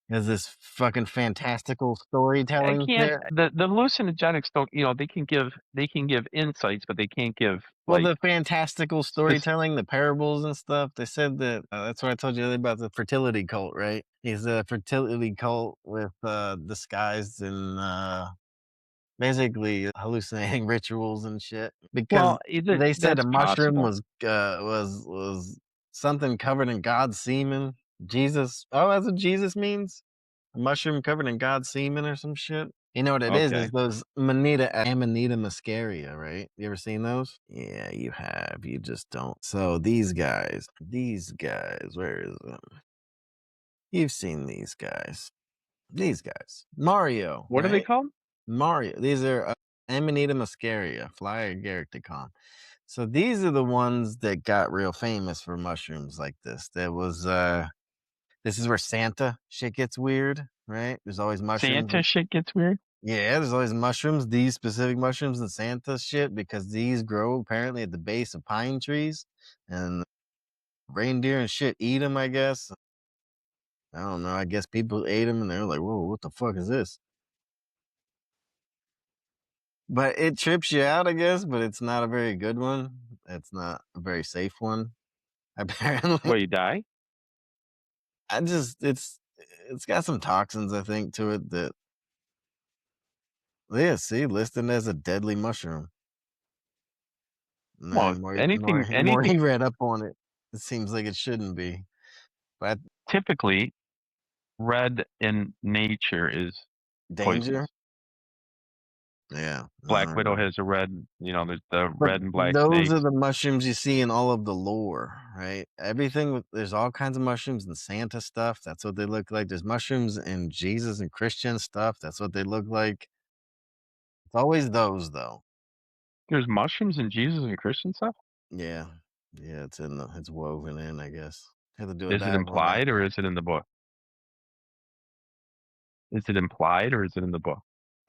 There's this fucking fantastical I storytelling can't. shit. The hallucinogenics don't. They can give insights, but they can't give Well, like the fantastical specific. storytelling, the parables and stuff, they said that that's what I told you about the fertility cult, right? He's a fertility cult with disguised in basically hallucinating rituals and shit. Because Well, they said a that's mushroom possible. was something covered in God's semen. Jesus, oh, that's what Jesus means. A mushroom covered in God's semen or some shit. You know what it is? Okay. Is those Amanita muscaria, right? You ever seen those? Yeah, you have. You just don't. So these guys, where is them? You've seen these guys. These guys. Mario, What are they right? called? Mario. These are Amanita muscaria, fly agaric they call 'em. So these are the ones that got real famous for mushrooms like this. This is where Santa shit gets weird, right? There's always mushrooms. Santa shit gets weird. Yeah, there's always mushrooms, these specific mushrooms and Santa shit, because these grow apparently at the base of pine trees and reindeer and shit eat them, I guess. I don't know. I guess people ate them and they're like, whoa, what the fuck is this? But it trips you out, I guess, but it's not a very good one. It's not a very safe one, apparently. Will you die? I just it's got some toxins, I think, to it that yeah, see, listed as a deadly mushroom. No, Well, more he read up on it, it seems like it shouldn't be. But typically, red in nature is danger? poisonous. Yeah, Black I don't widow know. has a red, there's the But red and black those are snakes. the mushrooms you see in all of the lore, right? Everything with there's all kinds of mushrooms in Santa stuff, that's what they look like. There's mushrooms in Jesus and Christian stuff, that's what they look like. It's always those, though. There's mushrooms in Jesus and Christian stuff? Yeah. Yeah, it's woven in, I guess. Had to do a Is it dive on that. implied or is it in the book? Is it implied or is it in the book?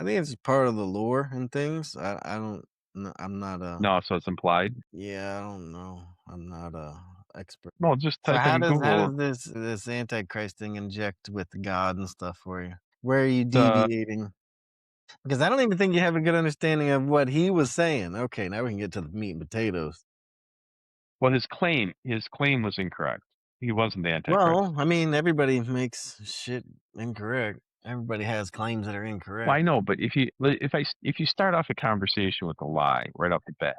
I think it's just part of the lore and things. I don't no, I'm not a No, so it's implied? yeah, I don't know. I'm not a expert. No, just So type in how Google does this Antichrist thing inject with God and stuff for you? Where are you the deviating? Because I don't even think you have a good understanding of what he was saying. Okay, now we can get to the meat and potatoes. well, his claim was incorrect. He wasn't the Antichrist. Well, I mean, everybody makes shit incorrect. Everybody has claims that are Well, incorrect. I know, but if you start off a conversation with a lie right off the bat,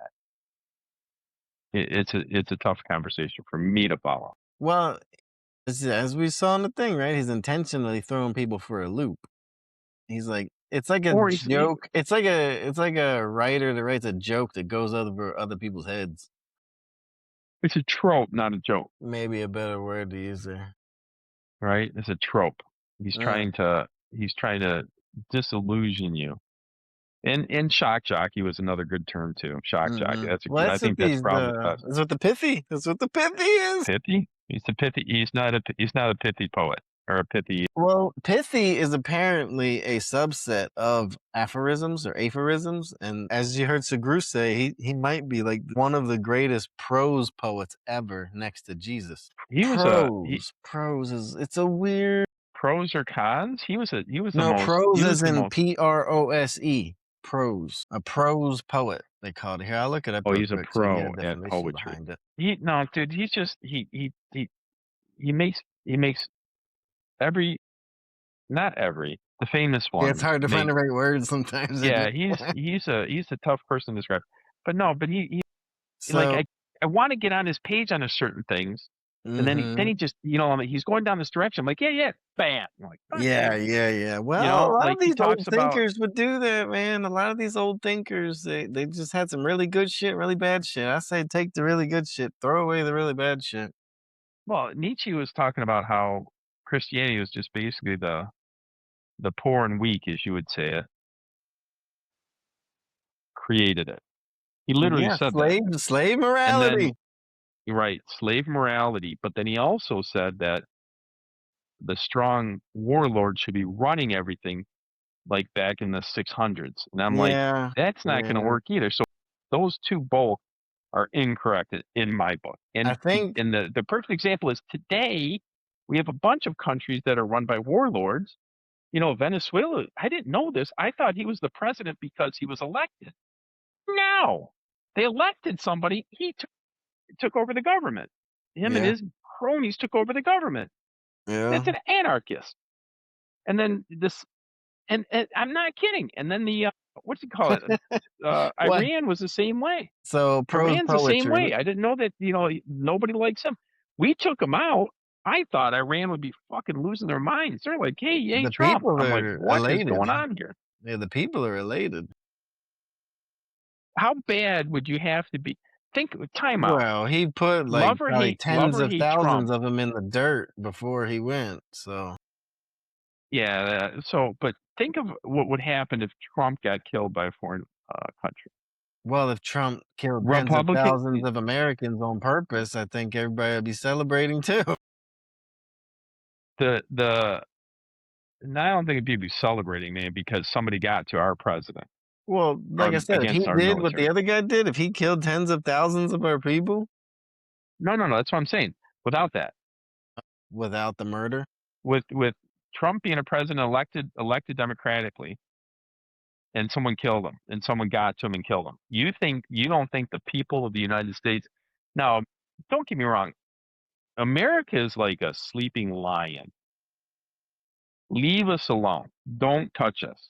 it's a tough conversation for me to follow. Well, as we saw in the thing, right? He's intentionally throwing people for a loop. He's like, it's like a Or joke. It's like a writer that writes a joke that goes over other people's heads. it's a trope, not a joke, Maybe a better word to use there. right? It's a trope. Uh, He's trying to disillusion you. And shock jockey was another good term too. Shock jockey. well, I that's what think that's these. probably the best. That's what the pithy. That's what the pithy is. Pithy? He's not a pithy poet or a pithy. Well, pithy is apparently a subset of aphorisms or aphorisms, and as you heard Segru say, he might be like one of the greatest prose poets ever, next to Jesus. He was a he Prose is it's a weird. Pros or cons? No, prose He was as the in most. prose. Prose, a prose poet. They called it. Here, I'll look it up Oh, real he's a quick so you can get pro a at definition poetry. behind it. He no, dude. He's just he makes every not every the famous Yeah, it's ones hard to find make. the right words sometimes, isn't Yeah, it? he's a tough person to describe. But no, but he like So, I want to get on his page on a certain things, and then mhm. he just I mean, he's going down this direction. I'm like, yeah, bam. I'm like, fuck Yeah, you. yeah, yeah. Well, a lot Like of he these old talks about. thinkers would do that, man. A lot of these old thinkers, they just had some really good shit, really bad shit. I say take the really good shit, throw away the really bad shit. Well, Nietzsche was talking about how Christianity was just basically the poor and weak, as you would say it, created it. He literally Yeah, said that. slave And then, morality. right, slave morality. But then he also said that the strong warlord should be running everything like back in the 600s. And I'm like, Yeah, that's not going to yeah. work either. So those two both are incorrect in my book. I And think the perfect example is today we have a bunch of countries that are run by warlords. Venezuela, I didn't know this. I thought he was the president because he was elected. No, they elected somebody. He took over the government. Him and yeah, his cronies took over the government. That's yeah. an anarchist. And then and I'm not kidding. And then the what's it call it? What? Iran was the same way. So prose Iran's the same poetry. way. I didn't know that. Nobody likes him. We took him out. I thought Iran would be fucking losing their minds. They're like, "Hey, yay, The Trump!" people I'm like, are "What is elated. going on here? Yeah, the people are elated. How bad would you have to be? Think, time out. Well, he put like probably Love tens or of hate thousands Trump. of them in the dirt before he went. So, Yeah. But think of what would happen if Trump got killed by a foreign country. well, if Trump killed tens of Republican, thousands of Americans on purpose, I think everybody would be celebrating too. the and I don't think people be celebrating, man, because somebody got to our president Well, like I or said, if he against our did what the military. other guy did, if he killed tens of thousands of our people No. That's what I'm saying. Without that, without the murder, with Trump being a president elected democratically, and someone killed him, and someone got to him and killed him. You don't think the people of the United States now, don't get me wrong, America is like a sleeping lion. Leave us alone. Don't touch us.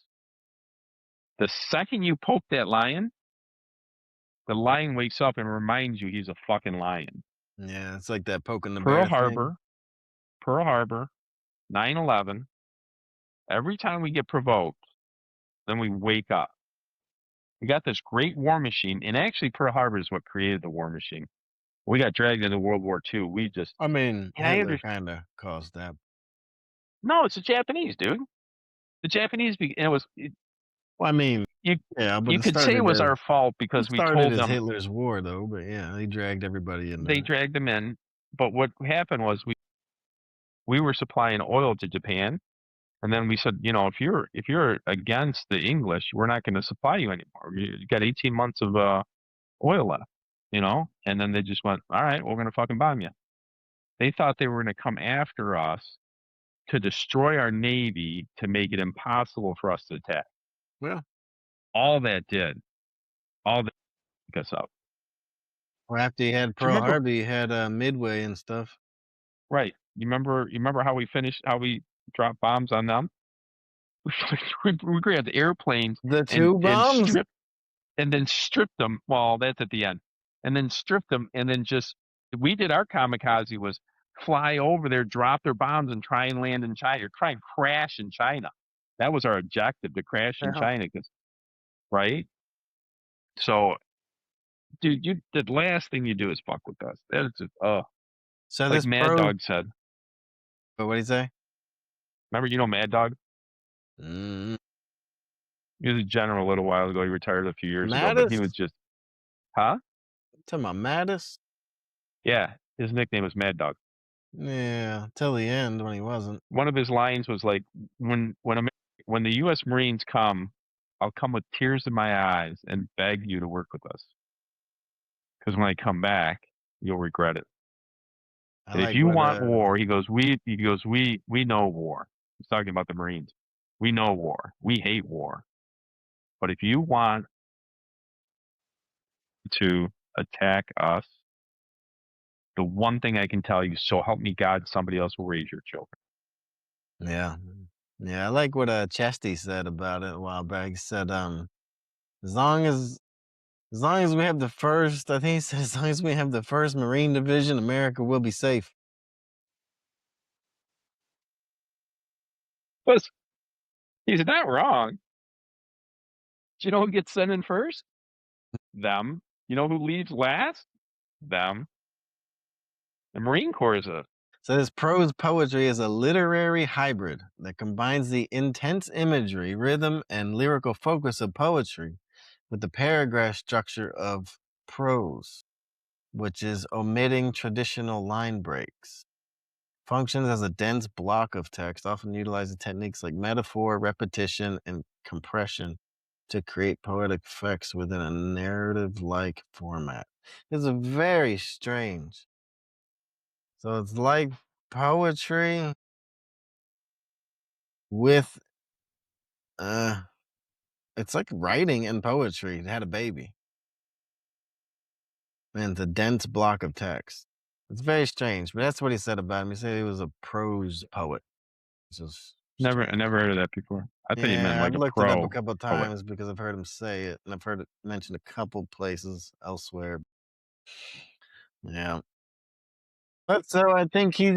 The second you poke that lion, the lion wakes up and reminds you he's a fucking lion. Yeah, it's like that poking the Pearl bear thing. Harbor, Pearl Harbor, 9/11. Every time we get provoked, then we wake up. We got this great war machine, and actually Pearl Harbor is what created the war machine. We got dragged into World War II. We just I mean, and I Hitler understand. kinda caused that. No, it's the Japanese, dude. The Japanese, and Well, I mean, you yeah, but you could say it was our fault it because we started told as them Hitler's war though, but yeah, he dragged everybody into they it. dragged them in. But what happened was we were supplying oil to Japan, and then we said, if you're against the English, we're not going to supply you anymore. You got 18 months of oil left, and then they just went, all right, we're going to fucking bomb you. They thought they were going to come after us to destroy our navy to make it impossible for us to attack. Well, All that did, all that took us up. well, after you had Do you Pearl remember? Harbor, you had, Midway and stuff. Right? You remember how we finished? How we dropped bombs on them? We grabbed airplanes The and 2 bombs? stripped them. Well, that's at the end, and then stripped them, and then just we did our kamikaze was fly over there, drop their bombs, and try and land in China, or try and crash in China. That was our objective, to crash in Yeah. China, 'cause right? So, dude, the last thing you do is fuck with us. That is just, So like this Mad pro Dog said. what'd he say? Remember, Mad Dog? Mm, He was a general a little while ago. He retired a few years ago, but he Mattis? was just, huh? Talking about Mattis? Yeah, his nickname was Mad Dog. Yeah, till the end when he wasn't. One of his lines was like, when the U.S. Marines come, I'll come with tears in my eyes and beg you to work with us, because when I come back, you'll regret it. I And if like you what, want war, we know war. He's talking about the Marines. We know war. We hate war. But if you want to attack us, the one thing I can tell you, so help me God, somebody else will raise your children. yeah. Yeah, I like what, Chesty said about it a while back. He said, as long as as long as we have the first I think he said, "As long as we have the 1st Marine Division, America will be safe." But he's not wrong. Do you know who gets sent in first? Them. You know who leaves last? Them. The Marine Corps is a So this prose poetry is a literary hybrid that combines the intense imagery, rhythm, and lyrical focus of poetry with the paragraph structure of prose, which is omitting traditional line breaks. Functions as a dense block of text, often utilizing techniques like metaphor, repetition, and compression to create poetic effects within a narrative-like format. It's a very strange. So it's like poetry with uh it's like writing and poetry. It had a baby. And it's a dense block of text. It's very strange, but that's what he said about him. He said he was a prose poet. It's just I strange. never heard of that before. I thought you meant Yeah, I've like a looked it up a pro couple poet. times because I've heard him say it, and I've heard it mentioned a couple places elsewhere. Yeah. But so I think he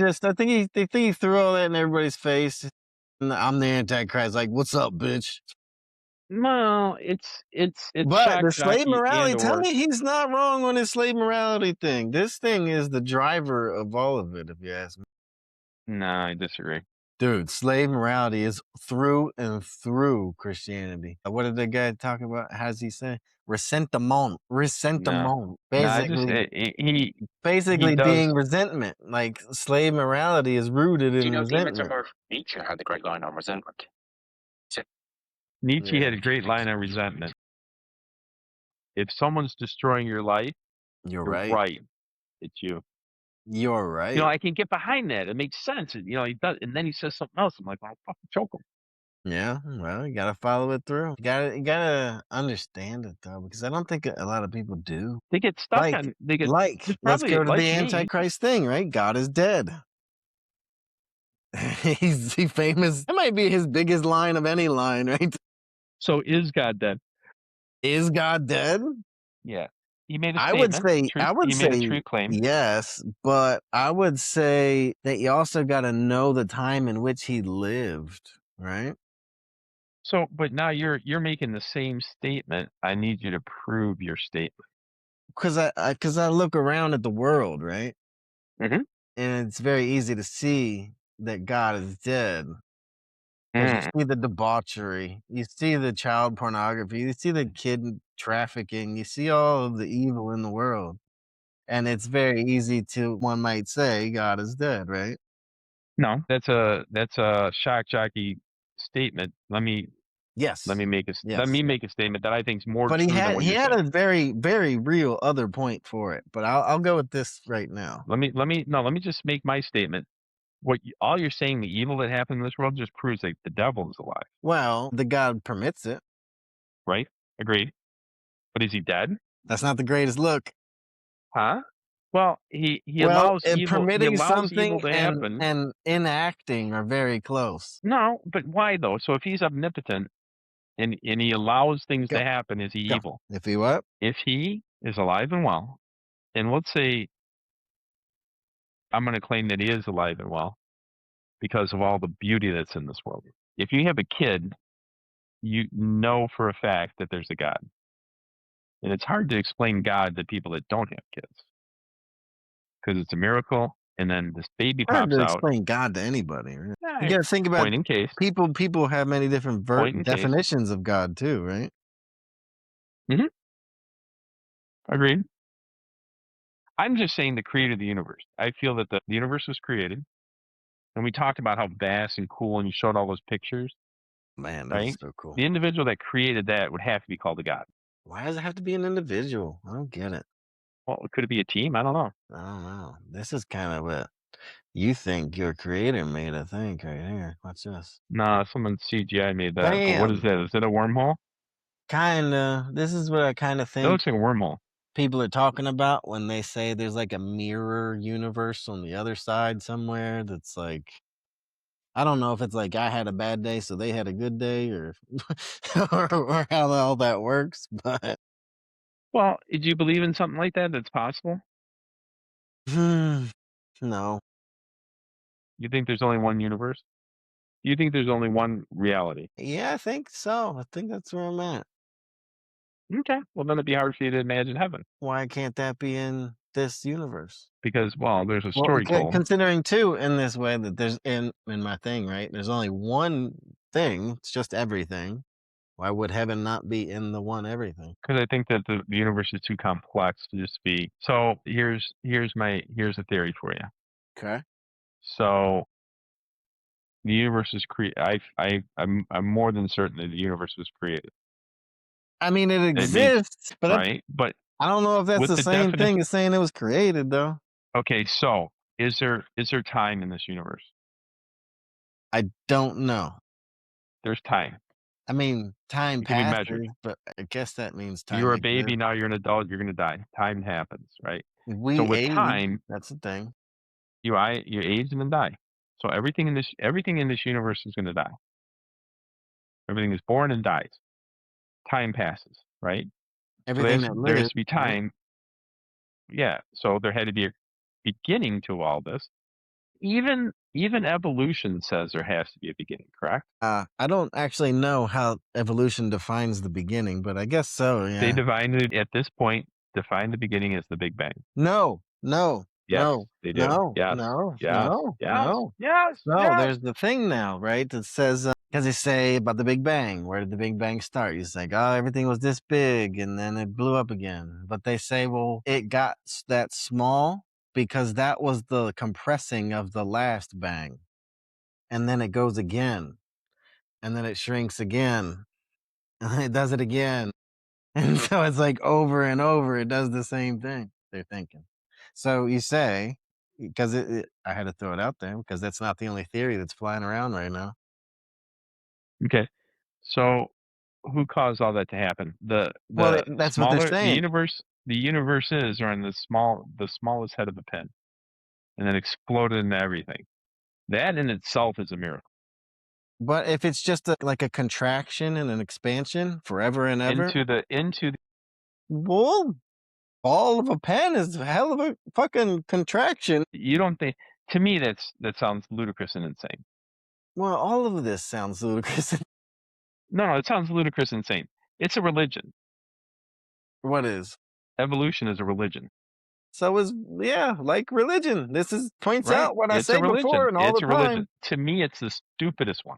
threw all that in everybody's face. I'm the Antichrist. Like, what's up, bitch? Well, it's But shock the slave jockey and morality, tell or me he's not wrong on his slave morality thing. This thing is the driver of all of it, if you ask me. no, I disagree. Dude, slave morality is through and through Christianity. What did the guy talk about? How does he say? Resentment. No, Resentment. no, I just he Basically being does. resentment. Like slave morality is rooted Do you in know demons are resentment. more? Nietzsche had the great line on resentment. So Nietzsche Yeah, had a great line on resentment. If someone's destroying your life, you're you're right. right. It's you. You're right. I can get behind that. It makes sense. He does, and then he says something else. I'm like, "I'll fucking choke him." Yeah, well, you gotta follow it through. You gotta understand it though, because I don't think a lot of people do. They get stuck Like on they get like, it's let's probably go to like the me. Antichrist thing, right? God is dead. He famous. That might be his biggest line of any line, right? So is God dead? Is God dead? Yeah. He made a I would statement. say Truth I would he made a say true claim. yes, but I would say that you also gotta know the time in which he lived, right? So but now you're making the same statement. I need you to prove your statement. Because I look around at the world, right? Mhm. And it's very easy to see that God is dead because you Mm. see the debauchery, you see the child pornography, you see the kid trafficking, you see all of the evil in the world. And it's very easy to, one might say, God is dead, right? No, that's a shock jockey statement. Yes. Let Yes. me make a statement that I think is more But he true than had what he you're had saying. a very, very real other point for it. But I'll go with this right now. Let me just make my statement. All you're saying, the evil that happened in this world, just proves that the devil is alive, Well, the God permits it. right? Agreed. But is he dead? That's not the greatest look. Huh? Well, Well, he permitting allows evil something to happen. and enacting are very close. No, but why though? So if he's omnipotent and he allows things Go, to happen, is he go. evil? If you what? If he is alive and well, and let's say I'm going to claim that he is alive and well because of all the beauty that's in this world. If you have a kid, you know for a fact that there's a God. And it's hard to explain God to people that don't have kids because it's a miracle. And then this baby Hard pops to out. explain God to anybody. Right? You Eh, got to think about point in case, people have many different point in case. definitions of God too, right? Hmm. Agreed. I'm just saying the creator of the universe. I feel that the universe was created, and we talked about how vast and cool, and you showed all those pictures, Man, that is right? so cool. The individual that created that would have to be called a god. Why does it have to be an individual? I don't get it. Well, could it be a team? I don't know. I don't know. This is kind of what you think your creator made, I think, right here. Watch this. Nah, someone CGI made that. But what is Bam! that? Is it a wormhole? Kinda. This is what I kind of It think looks like a wormhole. people are talking about when they say there's like a mirror universe on the other side somewhere that's like, I don't know if it's like I had a bad day, so they had a good day, or or how all that works. But Well, do you believe in something like that? That's possible. no, You think there's only one universe? You think there's only one reality? yeah, I think so. I think that's where I'm at. Okay. Well, then it'd be hard for you to imagine heaven Why can't that be in this universe? because, well, there's a Well, story told. considering too in this way that there's in my thing, right? There's only one thing. It's just everything. Why would heaven not be in the one everything? Because I think that the universe is too complex to just be. So here's a theory for you. Okay. So the universe is created. I'm more than certain that the universe was created. I mean, it It means exists, but right, but I don't know if that's with the the same definition. thing as saying it was created, though. Okay, so is there time in this universe? I don't know. There's time. I mean, time It can be measured. passes, but I guess that means You time were a exists. baby, now you're an adult. You're going to die. Time happens, right? So We with age. time, That's the thing. you age and then die. So everything in this universe is going to die. Everything is born and dies. Time passes, right? So Everything that there has lives, to be right? time. Yeah. So there had to be a beginning to all this. Even evolution says there has to be a beginning, correct? I don't actually know how evolution defines the beginning, but I guess so. They Yeah. define it at this point, define the beginning as the Big Bang. No. No. Yes, No. they do. No. Yes. No. Yes. No. Yes. No. Yes. No. Yes. There's the thing now, right? That says because they say about the Big Bang. Where did the Big Bang start? You say, oh, everything was this big, and then it blew up again. But they say, well, it got that small because that was the compressing of the last bang, and then it goes again, and then it shrinks again, and then it does it again. And so it's like over and over, it does the same thing, they're thinking. So you say, because I had to throw it out there because that's not the only theory that's flying around right now. Okay. So who caused all that to happen? Well, The that's what they're smaller saying. the universe is around the smallest head of a pin, and then exploded into everything. That in itself is a miracle. But if it's just like a contraction and an expansion forever and ever, Into the well, all of a pen is a hell of a fucking contraction. you don't think to me that sounds ludicrous and insane. Well, all of this sounds ludicrous. No, it sounds ludicrous and insane. It's a religion. What is? Evolution is a religion, So is yeah, like religion. This is points right? out what I It's a say before religion. and all It's the a religion. time. To me, it's the stupidest one.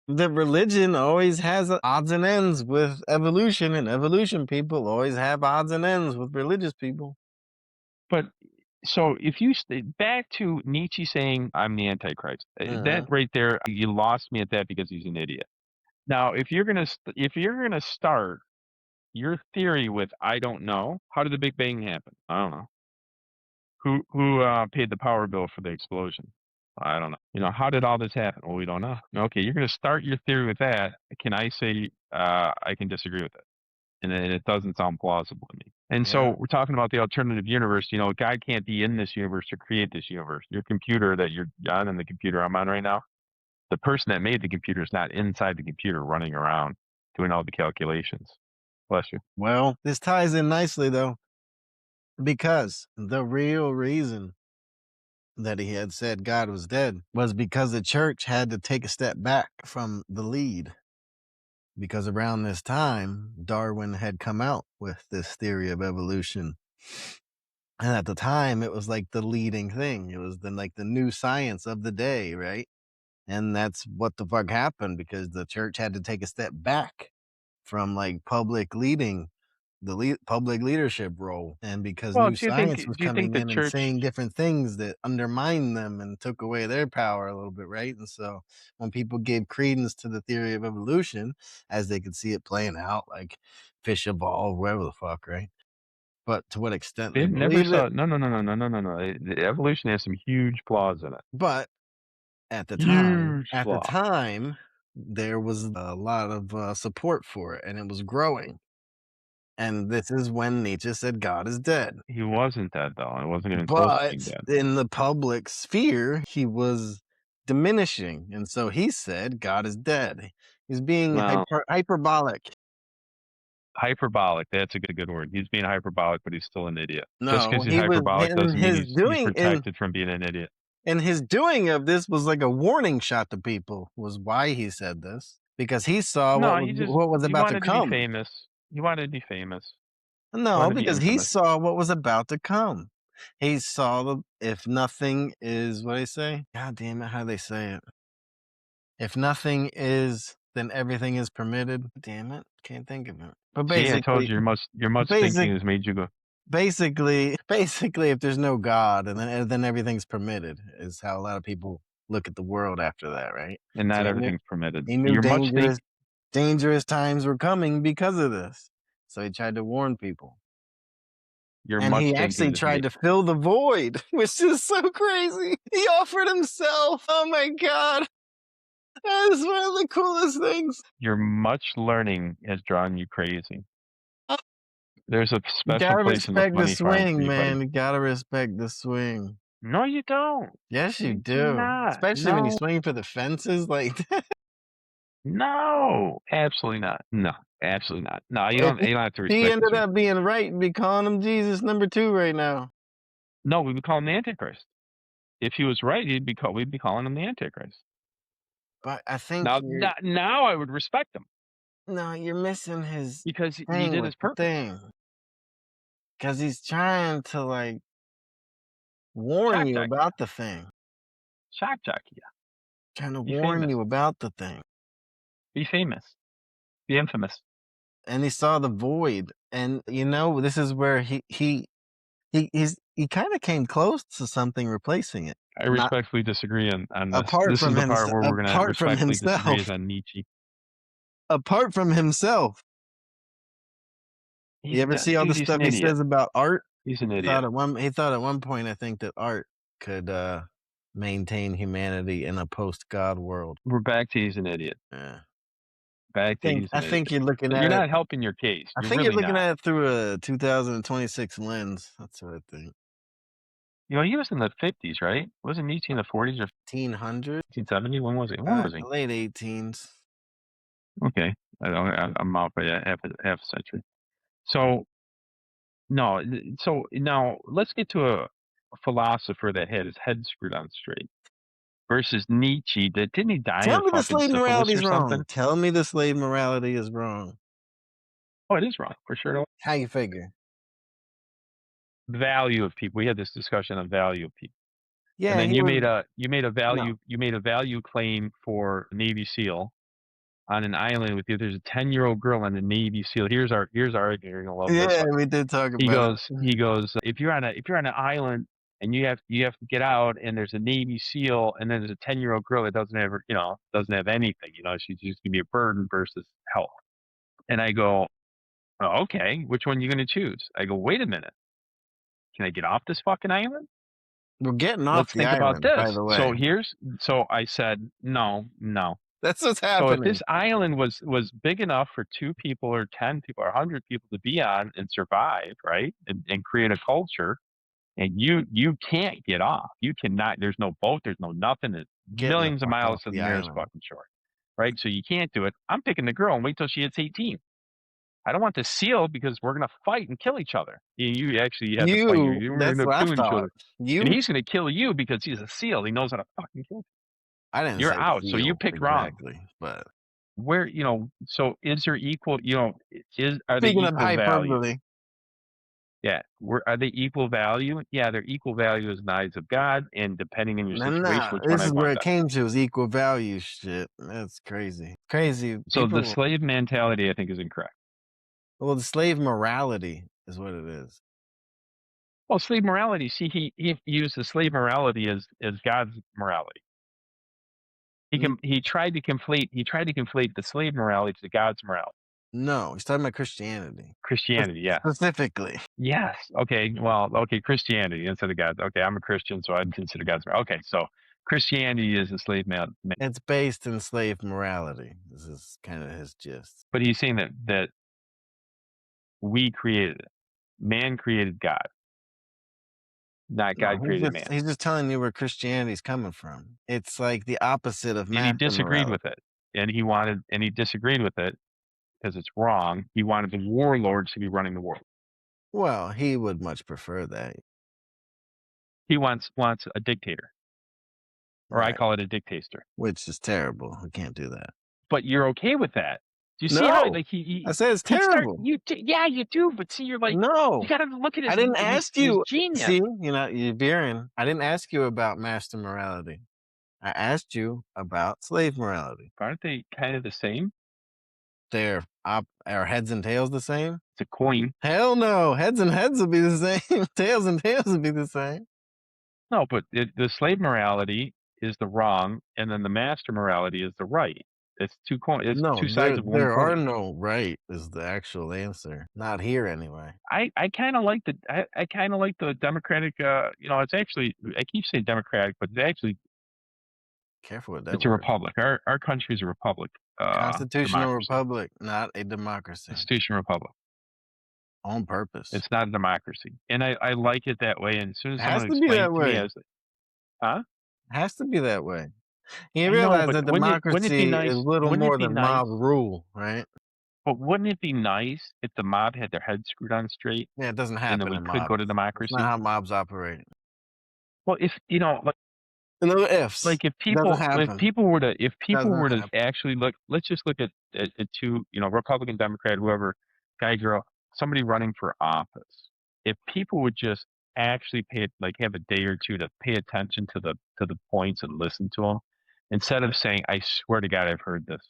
The religion always has odds and ends with evolution, and evolution people always have odds and ends with religious people. But so if you stay back to Nietzsche saying, "I'm the Antichrist," that Mhm. right there, you lost me at that because he's an idiot. Now, if you're gonna start your theory with "I don't know," how did the Big Bang happen? I don't know. Who paid the power bill for the explosion? I don't know. How did all this happen? Well, we don't know. Okay, you're gonna start your theory with that. Can I say I can disagree with it? And it doesn't sound plausible to me. And Yeah. so we're talking about the alternative universe. God can't be in this universe to create this universe. Your computer that you're on and the computer I'm on right now, the person that made the computer is not inside the computer running around doing all the calculations. Bless you. Well, this ties in nicely though, because the real reason that he had said God was dead was because the church had to take a step back from the lead. Because around this time, Darwin had come out with this theory of evolution. And at the time, it was like the leading thing. It was the new science of the day, right? And that's what the fuck happened because the church had to take a step back from like public leading public leadership role, and because Well, new science was do you think coming the in and church saying different things that undermined them and took away their power a little bit, right? And so when people gave credence to the theory of evolution as they could see it playing out, like fish evolve, whatever the fuck, right? But to what extent they they never believe it. saw? No, no, no, no, no, no, no, no. The evolution has some huge flaws in it. But at the time, Huge flaw. there was a lot of support for it, and it was growing. And this is when Nietzsche said God is dead. He wasn't dead though. It wasn't even close to being But dead. in the public sphere, he was diminishing, and so he said God is dead. He's being Well, hyperbolic. hyperbolic. That's a good word. He's being hyperbolic, but he's still an idiot. Just No, because he's he was hyperbolic in doesn't mean his he's doing protected from being an idiot. in his doing of this was like a warning shot to people, was why he said this, because he saw No, what was he about to wanted to be come. famous. He wanted to be famous. He No, wanted to be because he infamous. saw what was about to come. He saw the if nothing is what they say? God damn it, how they say it? If nothing is, then everything is permitted. Damn it, can't think of it. But See, I told you your much basic, thinking has made you go. basically, if there's no God, and then everything's permitted, is how a lot of people look at the world after that, right? And So not everything's permitted. he knew Your much think dangerous times were coming because of this. So he tried to warn people. your And he much actually thinking has tried made to fill the void, which is so crazy. He offered himself. Oh my God. That is one of the coolest things. your much learning has drawn you crazy. Oh, There's a you special gotta place in the respect the funny farm for swing, you, buddy. man. You gotta respect the swing. No, you don't. Yes, you You do do. not. Especially when you No, swing for the fences like that. no, absolutely not. No, absolutely not. No, If you don't have to he respect the ended swing. up being right and be calling him Jesus #2 right now. No, we would call him the Antichrist. If he was right, we'd be calling him the Antichrist. But I think Now, now I would respect him no, you're missing his because he thing did with his the purpose. thing. Because he's trying to like warn Shock you jockey ya. about the thing. Shock jockey ya. Trying to Be warn famous. you about the thing. Be famous. Be infamous. And he saw the void. And this is where he kind of came close to something replacing it. I Not respectfully disagree on this. This is the part where we're going to apart from respectfully disagree is himself. on Nietzsche. Apart from himself. You ever see all the Dude, he's an stuff he idiot. says about art? He's an He idiot. thought at one point, I think, that art could maintain humanity in a post God world. We're back to he's an idiot. Yeah. complexities, I and think you're looking you're at it. not helping your case. I You're think you're really looking not. at it through a 2026 lens. That's what I think. He was in the 50s, right? Wasn't Nietzsche in the 40s or 1800, 1870? When was he? When was he? late 18s. Okay, I'm out by half a century. So no, so now let's get to a philosopher that had his head screwed on straight versus Nietzsche. That didn't he die Tell of me the fucking slave syphilis morality or is wrong. something? Tell me the slave morality is wrong. Oh, it is wrong for sure. How you figure? Value of people. We had this discussion on value of people, and Yeah, then he was you made a no. value claim for Navy SEAL on an island with you. There's a 10-year-old girl on the Navy SEAL. Here's our argument. You're gonna love this Yeah, one. we did talk about it. He goes, if you're on an island and you have to get out and there's a Navy SEAL and then there's a 10-year-old girl that doesn't have anything, she's just gonna be a burden versus help. And I go, oh, okay, which one are you gonna choose? I go, wait a minute, can I get off this fucking island? We're getting off Let's the think about island, by this. the way. So I said, no, no. That's what's So if happening. this island was big enough for 2 people or 10 people or 100 people to be on and survive, right? And create a culture, and you can't get off. You cannot. There's no boat. There's no nothing. It's Getting the millions of fuck off miles to the the nearest island. fucking shore, right? So you can't do it. I'm picking the girl and wait till she hits 18. I don't want the seal because we're gonna fight and kill each other. You actually have to fight. We're gonna That's end up what I killing each thought. other, and You he's gonna kill you because he's a seal. He knows how to fucking kill. I didn't You're say out. So you seal picked wrong. exactly, but Where so is there equal? Are they speaking of equal value? hyperbole, Yeah. Are they equal value? Yeah, they're equal value as in the eyes of God, and depending on your situation, nah, which one this I is where want it better. came to is equal value shit. That's crazy. Crazy. So the People slave mentality, I think, is incorrect. well, the slave morality is what it is. Well, slave morality. See, he used the slave morality as God's morality. N He tried to conflate the slave morality to God's morality. no, he's talking about Christianity. Christianity, yes. Specifically. Yes. Okay. Well, okay. Christianity instead of God. Okay, I'm a Christian, so I'd consider God's. Okay, so Christianity is a slave man, It's based in slave morality. This is kind of his gist. but he's saying that we created it. Man created God, not No, God created man. he's just telling you where Christianity's coming from. It's like the opposite of And he master disagreed morality. with it, and he disagreed with it because it's wrong. He wanted the warlords to be running the world. Well, he would much prefer that. He wants a dictator, or I Right. call it a dictator. Which is terrible. We can't do that. But you're okay with that. Do you see how No. like I said it's he start terrible. yeah, you do, but see you're like you No. got to look at I didn't ask his you. genius. See, you're veering. I didn't ask you about master morality. I asked you about slave morality. Aren't they kind of the same? Are heads and tails the same? It's a coin. Hell no. Heads and heads will be the same. Tails and tails will be the same. No, but the slave morality is the wrong, and then the master morality is the right. It's it's No, two sides of one there are coin. no right is the actual answer. Not here anyway. I kind of like I kind of like the democratic. It's actually I keep saying democratic, but it's actually Careful with that it's a word. republic. Our country is a republic. Constitutional Democracy. republic, not a democracy. Constitution republic. On purpose. It's not a democracy, and I like it that way. And as soon as It has someone to be explained that it to me, way. I was like, huh? It has to be that way. You I know, realize but that wouldn't it be democracy is nice? little Wouldn't it more be than nice? mob rule, right? But wouldn't it be nice if the mob had their heads screwed on straight, Yeah, it doesn't and then happen we in could go mobs. to That's not democracy? how mobs operate. Well, if No ifs. like if It doesn't happen. people Doesn't were to happen. actually look, let's just look at two, Republican, Democrat, whoever, guy, girl, somebody running for office. If people would just actually have a day or two to pay attention to the points and listen to them, instead of saying, "I swear to God, I've heard this."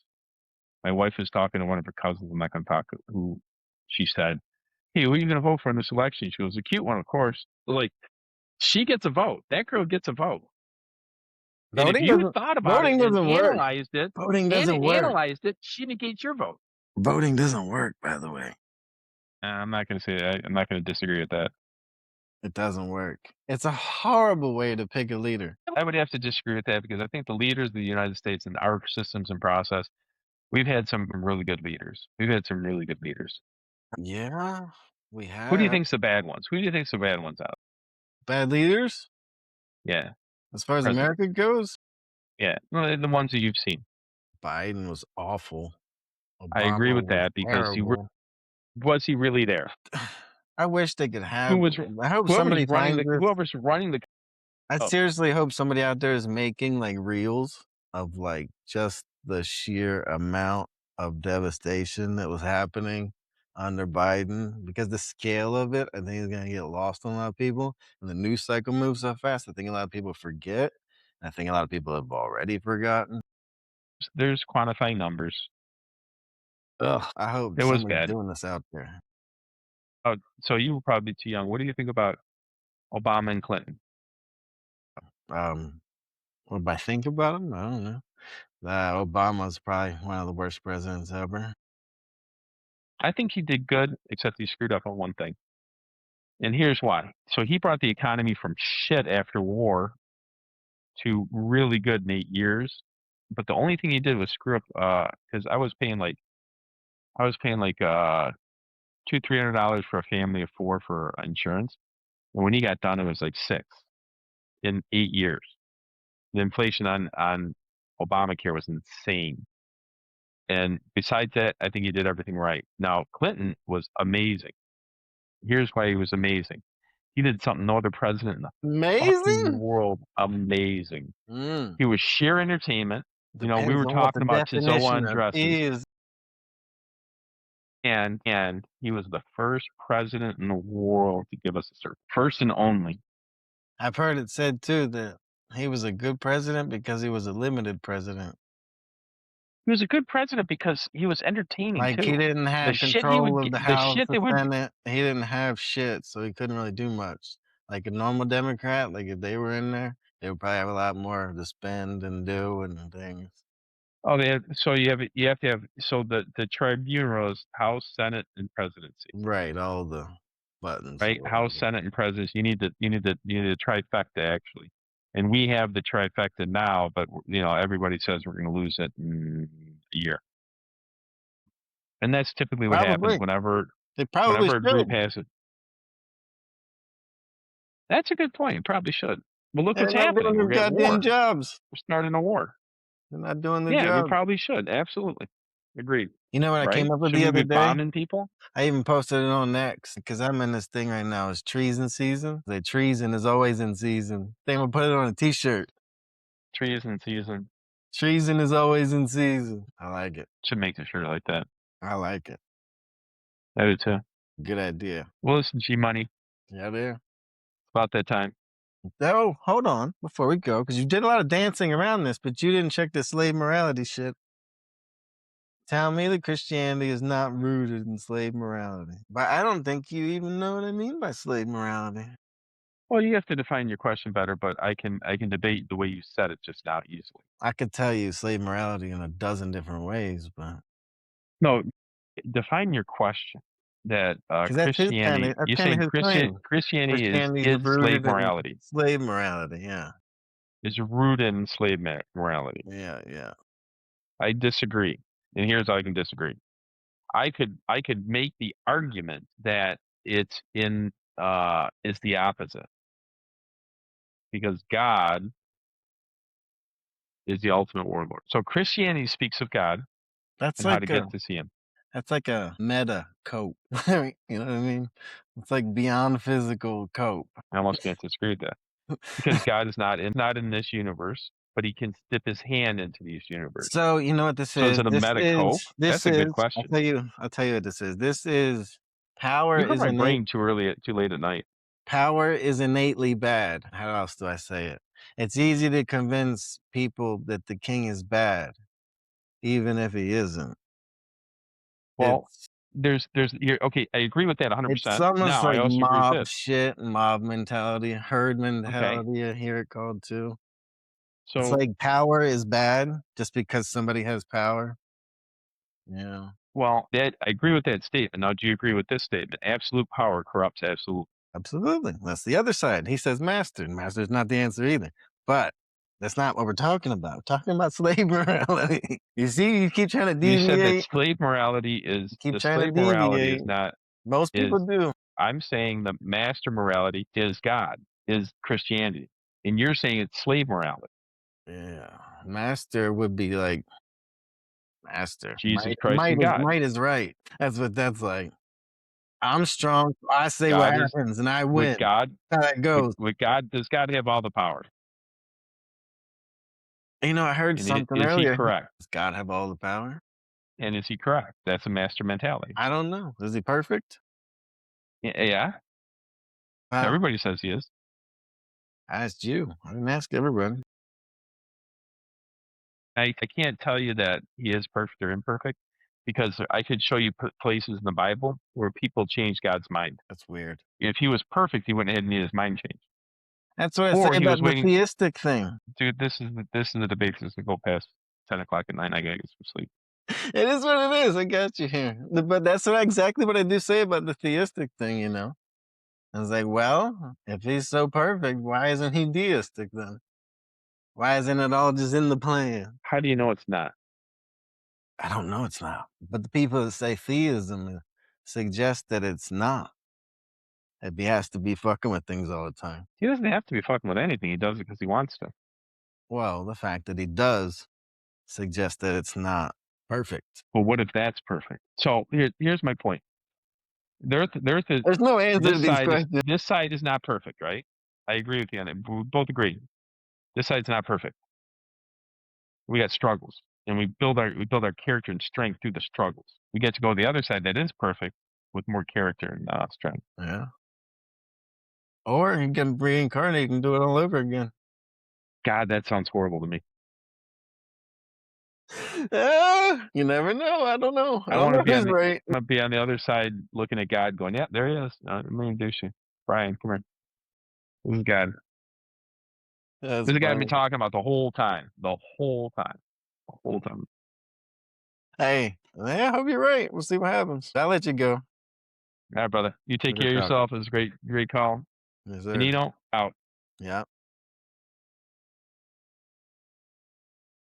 My wife was talking to one of her cousins. I'm not going to talk. Who she said, "Hey, who are you going to vote for in this election?" She goes, "A cute one, of course." Like she gets a vote. That girl gets a vote. And if Voting you doesn't thought about it voting and doesn't work. Voting doesn't work. analyzed it, she negates your vote. Voting doesn't work, by the way. I'm not going to say that. I'm not going to disagree with that. It doesn't work. It's a horrible way to pick a leader. I would have to disagree with that because I think the leaders of the United States and our systems and process We've had some really good leaders. We've had some really good leaders. Yeah, we Who do you have. think's the bad ones? Who do you think's the bad ones out? Bad leaders? Yeah, As far as president. America goes, Yeah, well, the ones that you've seen. Biden was awful. I agree Obama with was that because terrible. was he really there? I wish they could Who have was I hope somebody finds this. whoever's running the I oh, seriously hope somebody out there is making, like, reels of, like, just the sheer amount of devastation that was happening under Biden, because the scale of it, I think, is gonna get lost on a lot of people, and the news cycle moves so fast, I think a lot of people forget, and I think a lot of people have already forgotten. there's quantifying numbers. Ugh, I hope It was somebody's bad. doing this out there. Oh, so you were probably too young. What do you think about Obama and Clinton? Um, what do I think about him? I don't know. Obama's probably one of the worst presidents ever. I think he did good, except he screwed up on one thing. And here's why. So he brought the economy from shit after war to really good in 8 years. But the only thing he did was screw up because I was paying like $200-300 for a family of four for insurance. And when he got done it was like six in 8 years. The inflation on Obamacare was insane. And besides that, I think he did everything right. Now, Clinton was amazing. Here's why he was amazing. He did something no other president in the fucking Amazing? world amazing. Mm. He was sheer entertainment. You know, we Depends were on what the talking about definition Chizoa of dresses, is. and he was the first president in the world to give us a cert. First and only. I've heard it said too that he was a good president because he was a limited president. He was a good president because he was entertaining Like, he too. didn't The have shit he control would of get, the the House, shit the they would. Senate. He didn't have shit, so he couldn't really do much. Like a normal Democrat, like if they were in there, they would probably have a lot more to spend and do and things. Oh, so you have to have so the tribunals, House, Senate, and presidency. Right, all the buttons or Right? House, whatever. Senate, and presidency. You need the trifecta actually, and we have the trifecta now. But you know, everybody says we're going to lose it in a year, and that's typically what happens Probably. They probably whenever a group should. has it. That's a good point. Probably should. Well, look They're what's not doing happening. their We're at goddamn war. jobs. We're starting a war. They're not doing their Yeah, we job. probably should. Absolutely, agreed. You know what I came Right? up with Should the we other be day? bombing people? I even posted it on X because I'm in this thing right now. It's treason season. The treason is always in season. I think I'm gonna put it on a T-shirt. Treason season. Treason is always in season. I like it. Should make a shirt like that. I like it. I do too. Good idea. Well, listen, G Money. Yeah, there. About that time. Oh, hold on before we go, because you did a lot of dancing around this, but you didn't check the slave morality shit. Tell me that Christianity is not rooted in slave morality. But I don't think you even know what I mean by slave morality. Well, you have to define your question better, but I can debate the way you said it just now easily. I could tell you slave morality in a dozen different ways, but No, define your question. That because Christianity, that's you're kind of saying his claim. Christianity Christianity is is slave rooted in morality. slave morality. Yeah, Is rooted in slave morality. yeah, yeah. I disagree, and here's how I can disagree. I could make the argument that it's in is the opposite because God is the ultimate warlord. So Christianity speaks of God That's and how to like a get to see Him. that's like a meta cope. You know what I mean? It's like beyond physical cope. I almost can't disagree with that because God is not in this universe, but He can dip His hand into these universe. So you know what this So is is? it a meta cope? That's a good question. I'll tell you what this is. This is power You heard is my innate. brain too late at night. Power is innately bad. How else do I say it? It's easy to convince people that the king is bad, even if he isn't. Well, It's you're okay. I agree with that it's 100%. almost Now I like also agree with mob this. shit, mob mentality, herd Okay, mentality. I hear it called too. It's so like power is bad just because somebody has power. Yeah, well, that I agree with that statement. Now, do you agree with this statement? Absolute power corrupts absolute. absolutely. That's the other side. He says master, and master's not the answer either. But That's not what we're talking about. We're talking about slave morality. You see, you keep trying to You said that deviate. slave morality is Keep the trying to slave morality is deviate. not Most people is do. I'm saying the master morality is God, is Christianity. And you're saying it's slave morality. Yeah. Master would be like master. Jesus Christ and God. Might is right. That's what that's like. I'm strong. I say what God is happens and I with win. God. That's how that goes. With God, does God have all the power? You know, I heard And something is he earlier. correct? Does God have all the power? And is he correct? That's a master mentality. I don't know. Is he perfect? Yeah. Well, Everybody says he is. I asked you. I didn't ask everybody. I can't tell you that he is perfect or imperfect because I could show you places in the Bible where people changed God's mind. That's weird. If he was perfect, he wouldn't have needed his mind changed. That's what I Or say he was about the waiting. theistic thing. Dude, this is the debate that's gonna go past 10 o'clock at night. I gotta get some sleep. It is what it is. I got you here. But that's exactly what I do say about the theistic thing, you know? I was like, well, if he's so perfect, why isn't he deistic then? Why isn't it all just in the plan? How do you know it's not? I don't know it's not. But the people that say theism suggest that it's not. That he has to be fucking with things all the time. He doesn't have to be fucking with anything. He does it because he wants to. Well, the fact that he does suggests that it's not perfect. Well, what if that's perfect? So here's my point. The Earth is There's no answer to these questions. this side is not perfect, right? I agree with you on it. We both agree. This side's not perfect. We got struggles, and we build our character and strength through the struggles. We get to go to the other side that is perfect with more character and strength. Yeah. Or he can reincarnate and do it all over again. God, that sounds horrible to me. You never know. I don't know. I don't want know to be who's on right. be on the other side, looking at God, going, "Yeah, there he is. Let me introduce you, Brian. Come here. This is God. That's This is the guy I've been funny. talking about the whole time. The whole time. The whole time." Hey, yeah, I hope you're right. We'll see what happens. I'll let you go. All right, brother. You take Good care of talk. yourself. It was a great call. Yes, sir. Benito, out. Yeah.